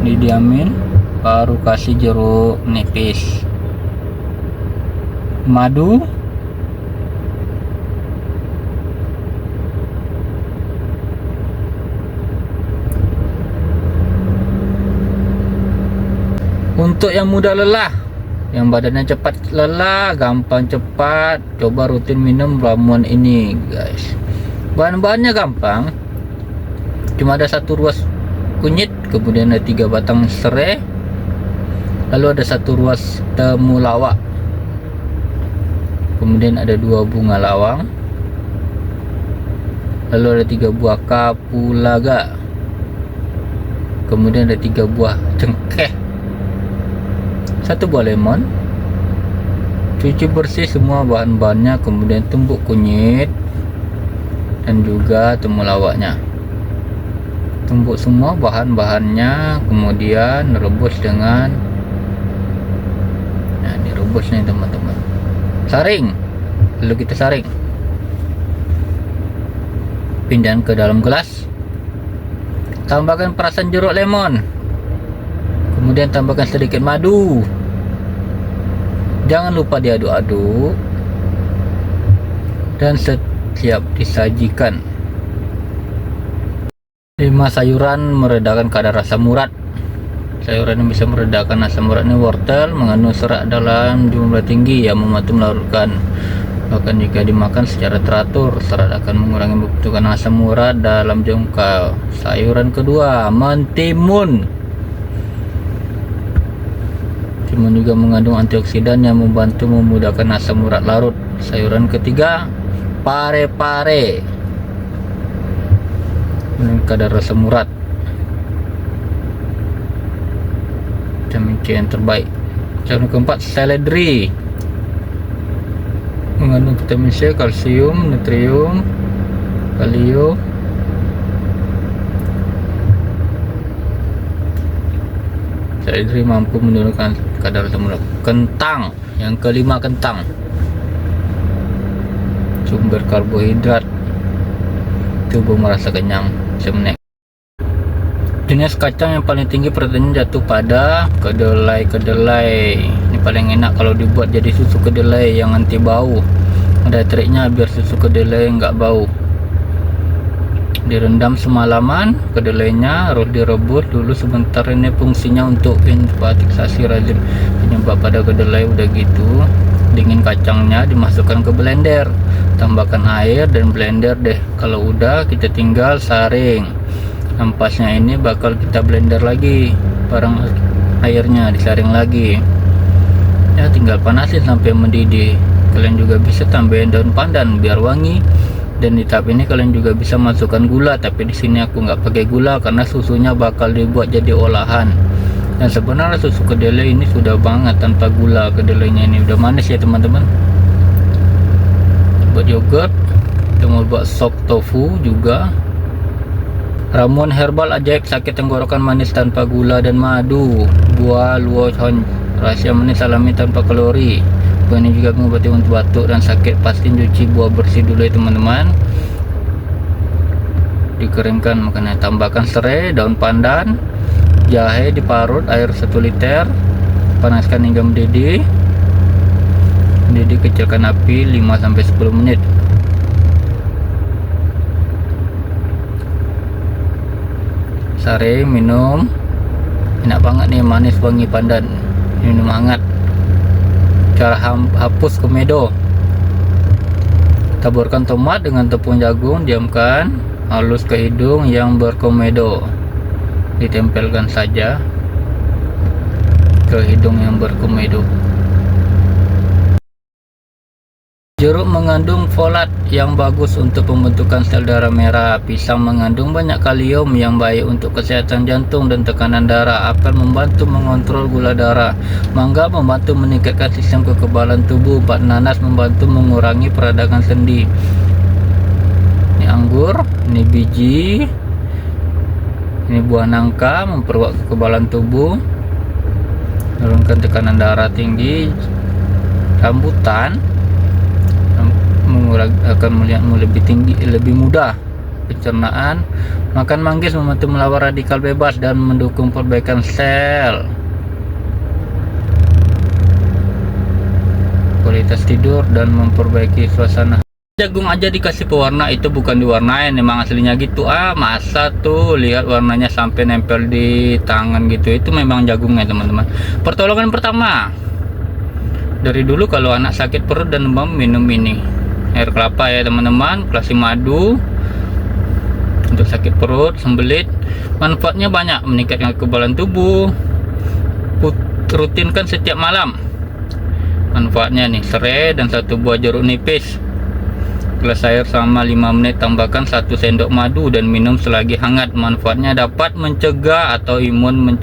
Didiamin, baru kasih jeruk nipis, madu, untuk yang mudah lelah, yang badannya cepat lelah, gampang cepat, coba rutin minum ramuan ini guys. Bahan-bahannya gampang, cuma ada 1 ruas kunyit, kemudian ada 3 batang serai, lalu ada 1 ruas temulawak, kemudian ada 2 bunga lawang, lalu ada 3 buah kapulaga, kemudian ada 3 buah cengkeh, 1 buah lemon. Cuci bersih semua bahan-bahannya, kemudian tumbuk kunyit dan juga temulawaknya. Tumbuk semua bahan-bahannya, kemudian rebus dengan, nah direbus nih teman-teman, saring, lalu kita saring, pindahkan ke dalam gelas, tambahkan perasan jeruk lemon, kemudian tambahkan sedikit madu. Jangan lupa diaduk-aduk dan siap disajikan. 5 sayuran meredakan kadar asam urat. Sayuran yang bisa meredakan asam urat ini wortel, mengandung serat dalam jumlah tinggi yang membantu melarutkan. Bahkan jika dimakan secara teratur, serat akan mengurangi pembentukan asam urat dalam jangkau. Sayuran kedua, mentimun. Timun juga mengandung antioksidan yang membantu memudahkan asam urat larut. Sayuran ketiga, pare-pare, kadar asam urat vitamin C yang terbaik. Sayuran keempat, seledri, mengandung vitamin C, kalsium, natrium, kalium. Seledri mampu menurunkan kadar asam urat. Kentang, yang kelima kentang, sumber karbohidrat, tubuh merasa kenyang semenek. Jenis kacang yang paling tinggi proteinnya jatuh pada kedelai. Ini paling enak kalau dibuat jadi susu kedelai yang anti bau. Ada triknya biar susu kedelai nggak bau. Direndam semalaman kedelainya, harus direbus dulu sebentar. Ini fungsinya untuk invalidisasi rezim penyebab pada kedelai. Udah gitu dingin kacangnya, dimasukkan ke blender, tambahkan air dan blender deh. Kalau udah, kita tinggal saring. Ampasnya ini bakal kita blender lagi, barang airnya disaring lagi ya, tinggal panasin sampai mendidih. Kalian juga bisa tambahin daun pandan biar wangi. Dan di tahap ini kalian juga bisa masukkan gula, tapi di sini aku nggak pakai gula karena susunya bakal dibuat jadi olahan. Dan sebenarnya susu kedelai ini sudah banget tanpa gula. Kedelainya ini udah manis ya teman-teman. Buat yogurt, kita mau buat sop tofu juga. Ramuan herbal ajaib sakit tenggorokan manis tanpa gula dan madu. Buah luo chon, rahasia manis alami tanpa kalori. Buah ini juga mengobati untuk batuk dan sakit. Pasti cuci buah bersih dulu ya teman-teman. Dikeringkan, makanya tambahkan serai, daun pandan, jahe diparut, air 1 liter. Panaskan hingga mendidih. Mendidih, kecilkan api 5-10 menit. Sare minum, enak banget nih, manis wangi pandan, minum hangat. Cara hapus komedo: taburkan tomat dengan tepung jagung, diamkan, halus ke hidung yang berkomedo, ditempelkan saja ke hidung yang berkomedo. Jeruk mengandung folat yang bagus untuk pembentukan sel darah merah. Pisang mengandung banyak kalium yang baik untuk kesehatan jantung dan tekanan darah. Apel membantu mengontrol gula darah. Mangga membantu meningkatkan sistem kekebalan tubuh. Nanas membantu mengurangi peradangan sendi. Ini anggur, ini biji, ini buah nangka, memperkuat kekebalan tubuh, menurunkan tekanan darah tinggi. Rambutan akan melihatmu lebih tinggi, lebih mudah pencernaan. Makan manggis membantu melawan radikal bebas dan mendukung perbaikan sel. Kualitas tidur dan memperbaiki suasana. Jagung aja dikasih pewarna, itu bukan diwarnain, memang aslinya gitu. Masa tuh lihat warnanya sampai nempel di tangan gitu. Itu memang jagungnya teman-teman. Pertolongan pertama, dari dulu kalau anak sakit perut dan demam, minum ini air kelapa ya teman-teman, kasih madu untuk sakit perut, sembelit. Manfaatnya banyak, meningkatkan kekebalan tubuh. Rutinkan setiap malam. Manfaatnya nih, serai dan 1 buah jeruk nipis. Gelas air selama 5 menit, tambahkan 1 sendok madu dan minum selagi hangat. Manfaatnya dapat mencegah atau imun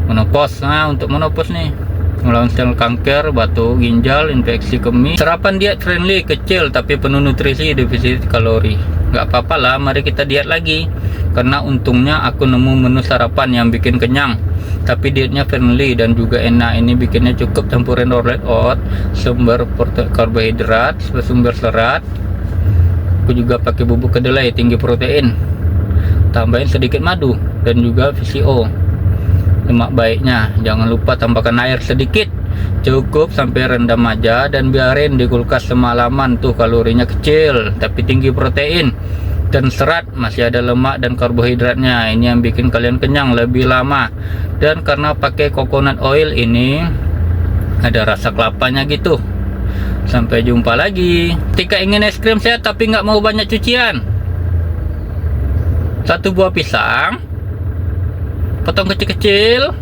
menopause. Untuk menopause nih, melawan sel kanker, batu ginjal, infeksi kemih. Sarapan diet friendly, kecil tapi penuh nutrisi, defisit kalori. Gak apa-apa lah, mari kita diet lagi. Karena untungnya aku nemu menu sarapan yang bikin kenyang, tapi dietnya friendly dan juga enak. Ini bikinnya cukup campurin rolet oat, sumber karbohidrat, sumber serat. Aku juga pakai bubuk kedelai tinggi protein. Tambahin sedikit madu dan juga VCO. Lemak baiknya, jangan lupa tambahkan air sedikit, cukup sampai rendam aja dan biarin di kulkas semalaman. Tuh kalorinya kecil tapi tinggi protein dan serat, masih ada lemak dan karbohidratnya. Ini yang bikin kalian kenyang lebih lama. Dan karena pakai coconut oil ini ada rasa kelapanya gitu. Sampai jumpa lagi. Ketika ingin es krim sehat tapi nggak mau banyak cucian, 1 buah pisang potong kecil-kecil,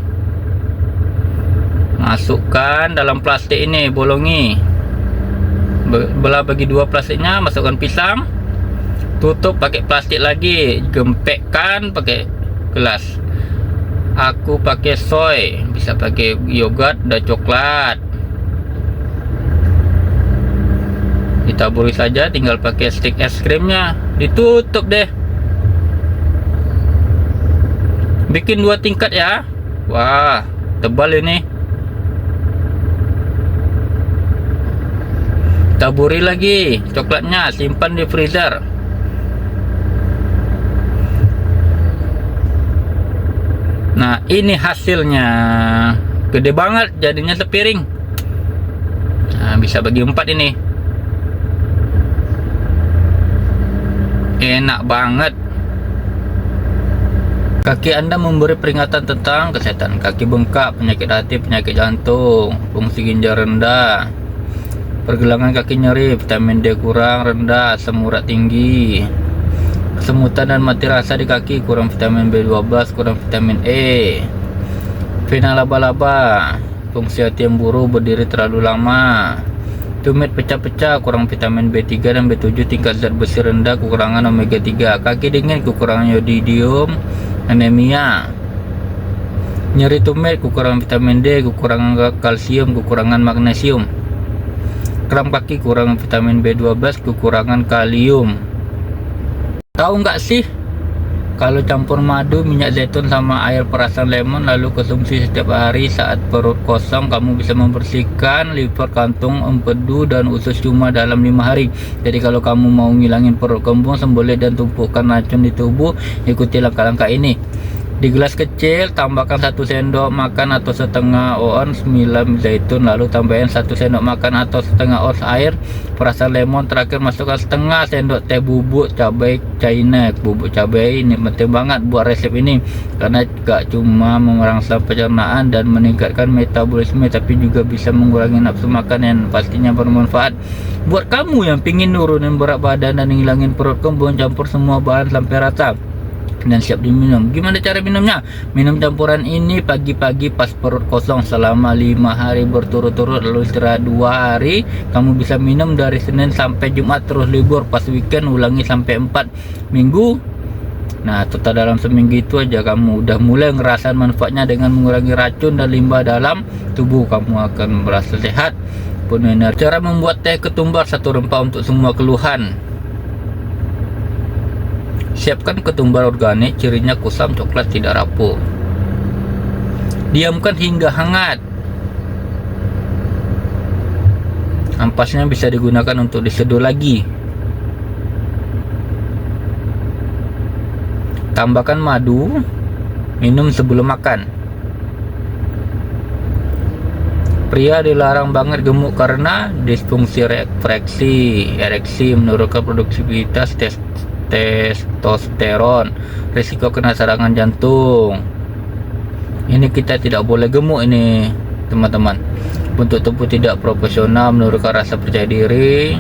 masukkan dalam plastik ini, bolongi, belah bagi 2 plastiknya, masukkan pisang, tutup pakai plastik lagi, gempekkan pakai gelas. Aku pakai soy, bisa pakai yogurt dan coklat. Ditaburi saja, tinggal pakai stick es krimnya, ditutup deh. Bikin 2 tingkat ya. Wah, tebal ini. Taburi lagi coklatnya, simpan di freezer. Nah, ini hasilnya. Gede banget, jadinya sepiring. Nah, bisa bagi 4 ini. Enak banget. Kaki Anda memberi peringatan tentang kesehatan kaki, bengkak, penyakit hati, penyakit jantung, fungsi ginjal rendah, pergelangan kaki nyeri, vitamin D kurang, rendah, asam urat tinggi, kesemutan dan mati rasa di kaki, kurang vitamin B12, kurang vitamin E, vena laba-laba, fungsi hati yang buruk, berdiri terlalu lama, tumit pecah-pecah, kurang vitamin B3 dan B7, tingkat zat besi rendah, kekurangan omega 3, kaki dingin, kekurangan yodidium, anemia, nyeri tumit, kekurangan vitamin D, kekurangan kalsium, kekurangan magnesium, kram kaki, kurang vitamin B12, kekurangan kalium. Tahu nggak sih Kalau campur madu, minyak zaitun sama air perasan lemon lalu konsumsi setiap hari saat perut kosong, kamu bisa membersihkan liver, kantung, empedu dan usus cuma dalam 5 hari. Jadi kalau kamu mau ngilangin perut kembung, sembelit dan tumpukan racun di tubuh, ikuti langkah-langkah ini. Di gelas kecil tambahkan 1 sendok makan atau setengah ons milam zaitun, lalu tambahin 1 sendok makan atau setengah ons air perasan lemon. Terakhir masukkan setengah sendok teh bubuk cabai China. Bubuk cabai ini penting banget buat resep ini karena gak cuma merangsang pencernaan dan meningkatkan metabolisme, tapi juga bisa mengurangi nafsu makan yang pastinya bermanfaat. Buat kamu yang pingin nurunin berat badan dan ngilangin perut kembung, campur semua bahan sampai rata dan siap diminum. Gimana cara minumnya? Minum campuran ini pagi-pagi pas perut kosong selama 5 hari berturut-turut, lalu istirahat 2 hari. Kamu bisa minum dari Senin sampai Jumat, terus libur pas weekend ulangi sampai 4 minggu. Nah, total dalam seminggu itu aja kamu udah mulai ngerasain manfaatnya dengan mengurangi racun dan limbah dalam tubuh. Kamu akan merasa sehat, penuh energi. Cara membuat teh ketumbar, 1 rempah untuk semua keluhan. Siapkan ketumbar organik, cirinya kusam coklat tidak rapuh. Diamkan hingga hangat. Ampasnya bisa digunakan untuk diseduh lagi. Tambahkan madu, minum sebelum makan. Pria dilarang banget gemuk karena disfungsi ereksi, menurunkan produktivitas testosteron, risiko kena serangan jantung. Ini kita tidak boleh gemuk ini teman-teman. Bentuk tubuh tidak proporsional, menurunkan rasa percaya diri,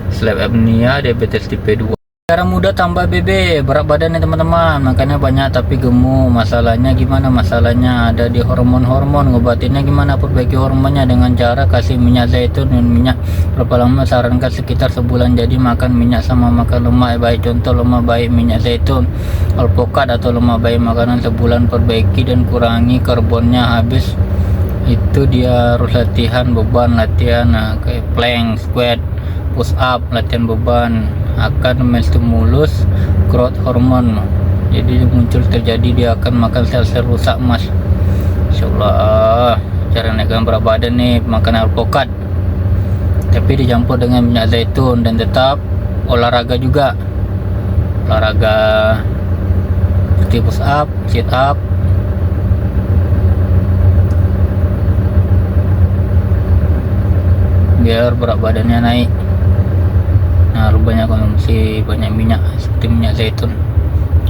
sleep apnea, diabetes tipe 2. Cara mudah tambah BB, berat badan nih teman-teman, makanya banyak tapi gemuk. Masalahnya gimana? Masalahnya ada di hormon-hormon. Ngobatinnya gimana? Perbaiki hormonnya dengan cara kasih minyak zaitun dan minyak. Berapa lama? Sarankan sekitar sebulan. Jadi makan minyak sama makan lemak baik. Contoh lemak baik minyak zaitun, alpukat atau lemak baik makanan sebulan. Perbaiki dan kurangi karbonnya. Habis itu dia harus latihan beban, kayak plank, squat, push up, latihan beban akan menstimulus growth hormone. Jadi muncul terjadi, dia akan makan sel-sel rusak emas. Insyaallah. Cara naikkan berat badan nih, makan alpukat tapi dicampur dengan minyak zaitun, dan tetap olahraga juga. Olahraga seperti push up, sit up. Biar berat badannya naik. Nah, harus banyak konsumsi banyak minyak seperti minyak zaitun.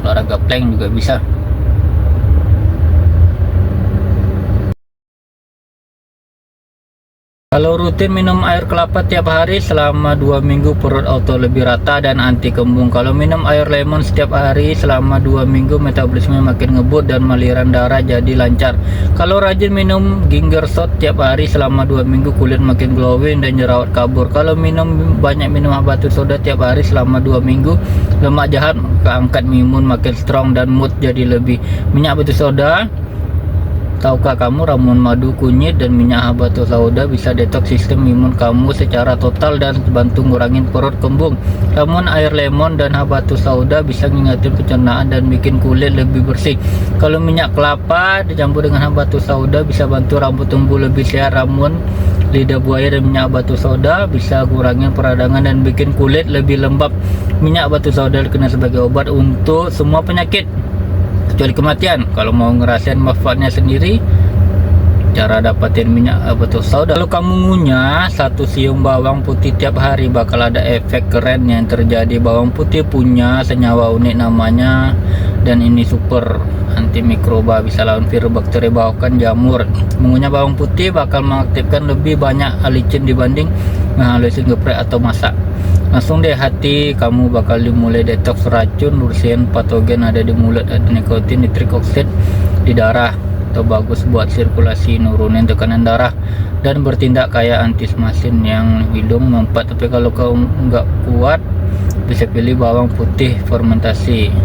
Olahraga plank juga bisa. Kalau rutin minum air kelapa tiap hari selama 2 minggu, perut auto lebih rata dan anti kembung. Kalau minum air lemon setiap hari selama 2 minggu, metabolisme makin ngebut dan aliran darah jadi lancar. Kalau rajin minum ginger shot tiap hari selama 2 minggu, kulit makin glowing dan jerawat kabur. Kalau banyak minum habatus soda tiap hari selama 2 minggu, lemak jahat keangkat, imun makin strong dan mood jadi lebih. Minyak habatus soda, tahukah kamu ramuan madu kunyit dan minyak habatus sauda bisa detoks sistem imun kamu secara total dan bantu ngurangin perut kembung. Ramuan air lemon dan habatus sauda bisa ngingetin pencernaan dan bikin kulit lebih bersih. Kalau minyak kelapa dicampur dengan habatus sauda bisa bantu rambut tumbuh lebih sehat. Ramuan lidah buaya dan minyak habatus sauda bisa kurangin peradangan dan bikin kulit lebih lembab. Minyak habatus sauda dikenal sebagai obat untuk semua penyakit kecuali kematian. Kalau mau ngerasain manfaatnya sendiri, cara dapatin minyak habatus sauda, kalau kamu ngunyah 1 siung bawang putih tiap hari, bakal ada efek keren yang terjadi. Bawang putih punya senyawa unik namanya, dan ini super antimikroba, bisa lawan virus, bakteri, bahkan jamur. Mengunyah bawang putih bakal mengaktifkan lebih banyak alicin dibanding ngehalusin geprek atau masak. Langsung deh hati kamu bakal dimulai detoks racun, bersihin patogen ada di mulut, ada nikotin, nitrik oksid di darah, atau bagus buat sirkulasi, nurunin tekanan darah, dan bertindak kayak antismasin yang hidung mempat. Tapi kalau kamu nggak kuat, bisa pilih bawang putih fermentasi,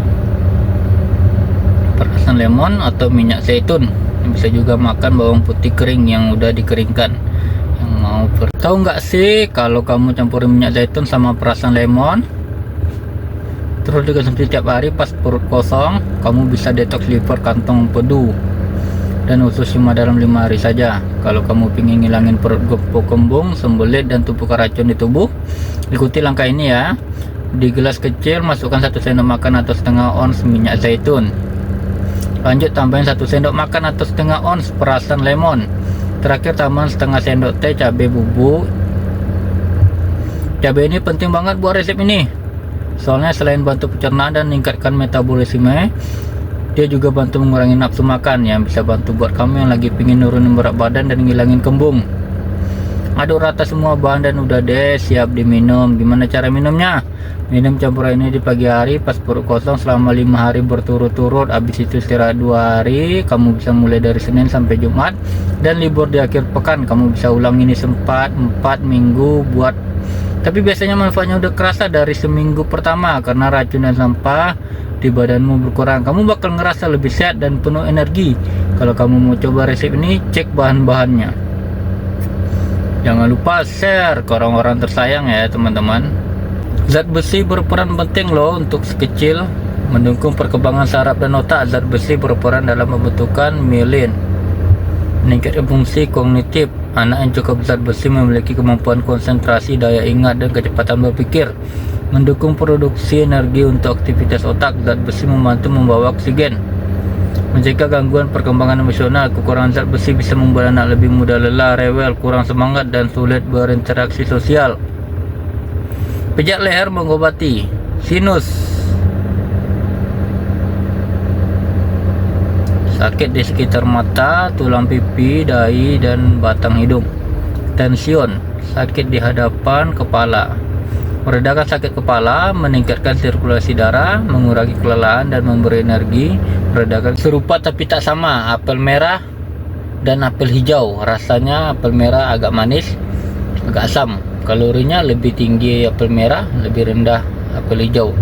perasan lemon atau minyak zaitun. Bisa juga makan bawang putih kering yang udah dikeringkan. Tahu nggak sih kalau kamu campurin minyak zaitun sama perasan lemon, terus dikonsumsi tiap hari pas perut kosong, kamu bisa detox liver, kantong empedu dan usus cuma dalam 5 hari saja. Kalau kamu ingin ngilangin perut kembung, sembelit dan tumpukan racun di tubuh, ikuti langkah ini ya. Di gelas kecil masukkan 1 sendok makan atau setengah ons minyak zaitun. Lanjut tambahin 1 sendok makan atau setengah ons perasan lemon. Terakhir tambahin setengah sendok teh cabai bubuk. Cabai ini penting banget buat resep ini, soalnya selain bantu pencernaan dan meningkatkan metabolisme, dia juga bantu mengurangi nafsu makan, yang bisa bantu buat kamu yang lagi pingin nurunin berat badan dan ngilangin kembung. Aduk rata semua bahan dan udah deh siap diminum. Gimana cara minumnya? Minum campuran ini di pagi hari pas perut kosong selama 5 hari berturut-turut. Habis itu istirahat 2 hari. Kamu bisa mulai dari Senin sampai Jumat, dan libur di akhir pekan. Kamu bisa ulang ini sempat 4 minggu buat. Tapi biasanya manfaatnya udah kerasa dari seminggu pertama, karena racun dan sampah di badanmu berkurang. Kamu bakal ngerasa lebih sehat dan penuh energi. Kalau kamu mau coba resep ini, cek bahan-bahannya. Jangan lupa share ke orang-orang tersayang ya teman-teman. Zat besi berperan penting loh untuk si kecil, mendukung perkembangan saraf dan otak. Zat besi berperan dalam pembentukan mielin, meningkatkan fungsi kognitif. Anak yang cukup zat besi memiliki kemampuan konsentrasi, daya ingat, dan kecepatan berpikir. Mendukung produksi energi untuk aktivitas otak. Zat besi membantu membawa oksigen, mencegah gangguan perkembangan emosional. Kekurangan zat besi bisa membuat anak lebih mudah lelah, rewel, kurang semangat, dan sulit berinteraksi sosial. Pijat leher mengobati sinus, sakit di sekitar mata, tulang pipi, dahi, dan batang hidung. Tension, sakit di hadapan kepala. Meredakan sakit kepala, meningkatkan sirkulasi darah, mengurangi kelelahan, dan memberi energi. Meredakan serupa tapi tak sama, apel merah dan apel hijau. Rasanya apel merah agak manis, agak asam. Kalorinya lebih tinggi apel merah, lebih rendah apel hijau.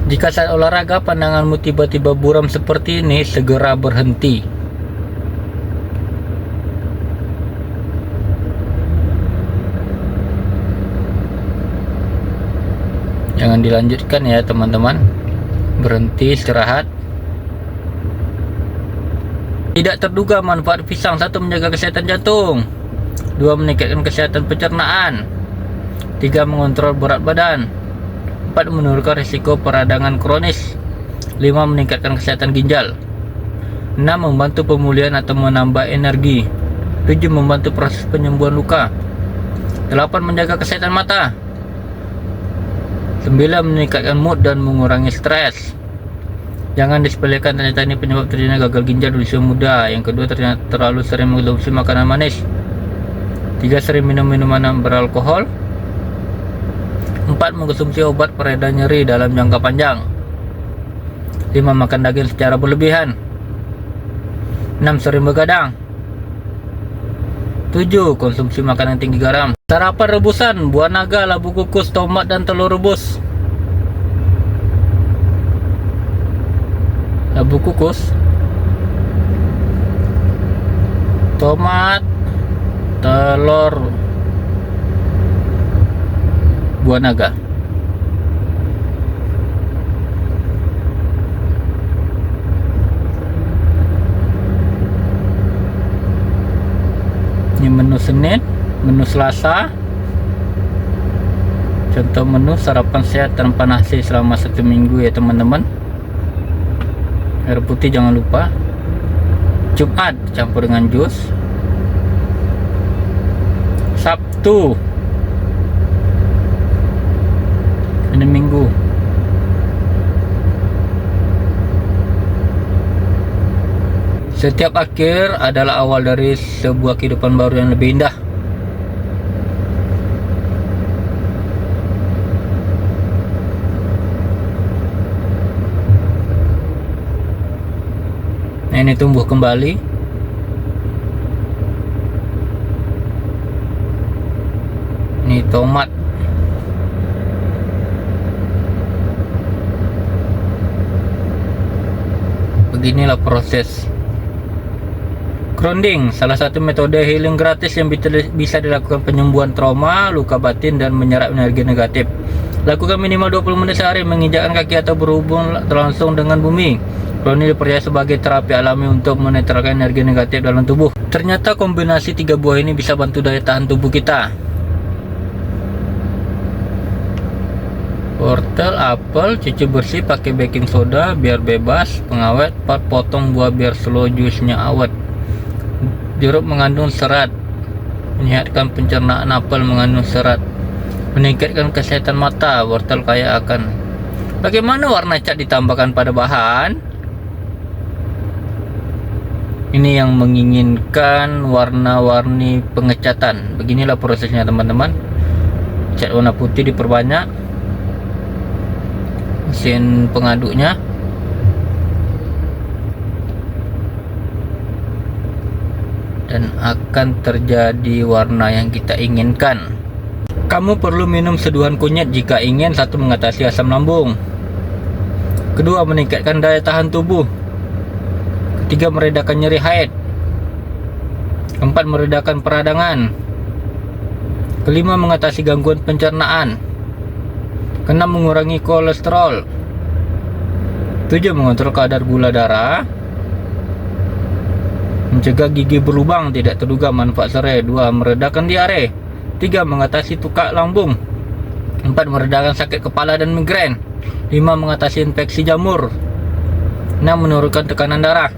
Jika saat olahraga pandanganmu tiba-tiba buram seperti ini, segera berhenti. Jangan dilanjutkan ya teman-teman. Berhenti, istirahat. Tidak terduga manfaat pisang: 1. Menjaga kesehatan jantung. 2. Meningkatkan kesehatan pencernaan. 3. Mengontrol berat badan. 4. Menurunkan risiko peradangan kronis. 5. Meningkatkan kesehatan ginjal. 6. Membantu pemulihan atau menambah energi. 7. Membantu proses penyembuhan luka. 8. Menjaga kesehatan mata. 9. Meningkatkan mood dan mengurangi stres. Jangan disepelekan, ternyata ini penyebab terjadinya gagal ginjal di usia muda. Yang kedua, ternyata terlalu sering mengkonsumsi makanan manis. 3. Sering minum minuman beralkohol. 4. Mengkonsumsi obat pereda nyeri dalam jangka panjang. 5. Makan daging secara berlebihan. 6. Sering begadang. 7. Konsumsi makanan tinggi garam. Sarapan rebusan: buah naga, labu kukus, tomat, dan telur rebus. Labu kukus, tomat, telur, buah naga. Ini menu Senin, menu Selasa. Contoh menu sarapan sehat tanpa nasi selama 1 minggu ya teman-teman. Air putih jangan lupa. Jumat campur dengan jus. Sabtu, ini Minggu, setiap akhir adalah awal dari sebuah kehidupan baru yang lebih indah. Nah, ini tumbuh kembali. Ini tomat. Beginilah proses grounding, salah satu metode healing gratis yang bisa dilakukan penyembuhan trauma, luka batin, dan menyerap energi negatif. Lakukan minimal 20 menit sehari menginjakkan kaki atau berhubung langsung dengan bumi. Kalau ini dipercaya sebagai terapi alami untuk menetralkan energi negatif dalam tubuh. Ternyata kombinasi 3 buah ini bisa bantu daya tahan tubuh kita. Wortel, apel, cuci bersih pakai baking soda biar bebas, pengawet, 4 potong buah biar slow juice-nya awet. Jeruk mengandung serat, menyehatkan pencernaan. Apel mengandung serat, meningkatkan kesehatan mata. Wortel kaya akan. Bagaimana warna cat ditambahkan pada bahan? Ini yang menginginkan warna-warni pengecatan. Beginilah prosesnya teman-teman. Cat warna putih diperbanyak, mesin pengaduknya, dan akan terjadi warna yang kita inginkan. Kamu perlu minum seduhan kunyit jika ingin. 1. Mengatasi asam lambung. 2. Meningkatkan daya tahan tubuh. 3. Meredakan nyeri haid. 4. Meredakan peradangan. 5. Mengatasi gangguan pencernaan. 6. Mengurangi kolesterol. 7. Mengontrol kadar gula darah. Mencegah gigi berlubang tidak terduga. Manfaat serai. 2. Meredakan diare. 3. Mengatasi tukak lambung. 4. Meredakan sakit kepala dan migrain. 5. Mengatasi infeksi jamur. 6. Menurunkan tekanan darah.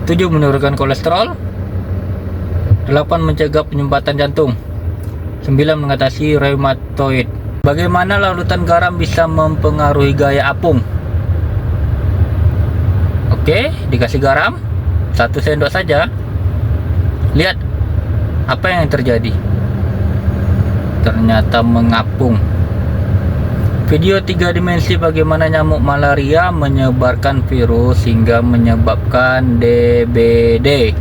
7. Menurunkan kolesterol. 8. Mencegah penyumbatan jantung. 9. Mengatasi rheumatoid. Bagaimana larutan garam bisa mempengaruhi gaya apung? Oke, dikasih garam 1 sendok saja. Lihat apa yang terjadi. Ternyata mengapung. Video 3 dimensi bagaimana nyamuk malaria menyebarkan virus hingga menyebabkan DBD.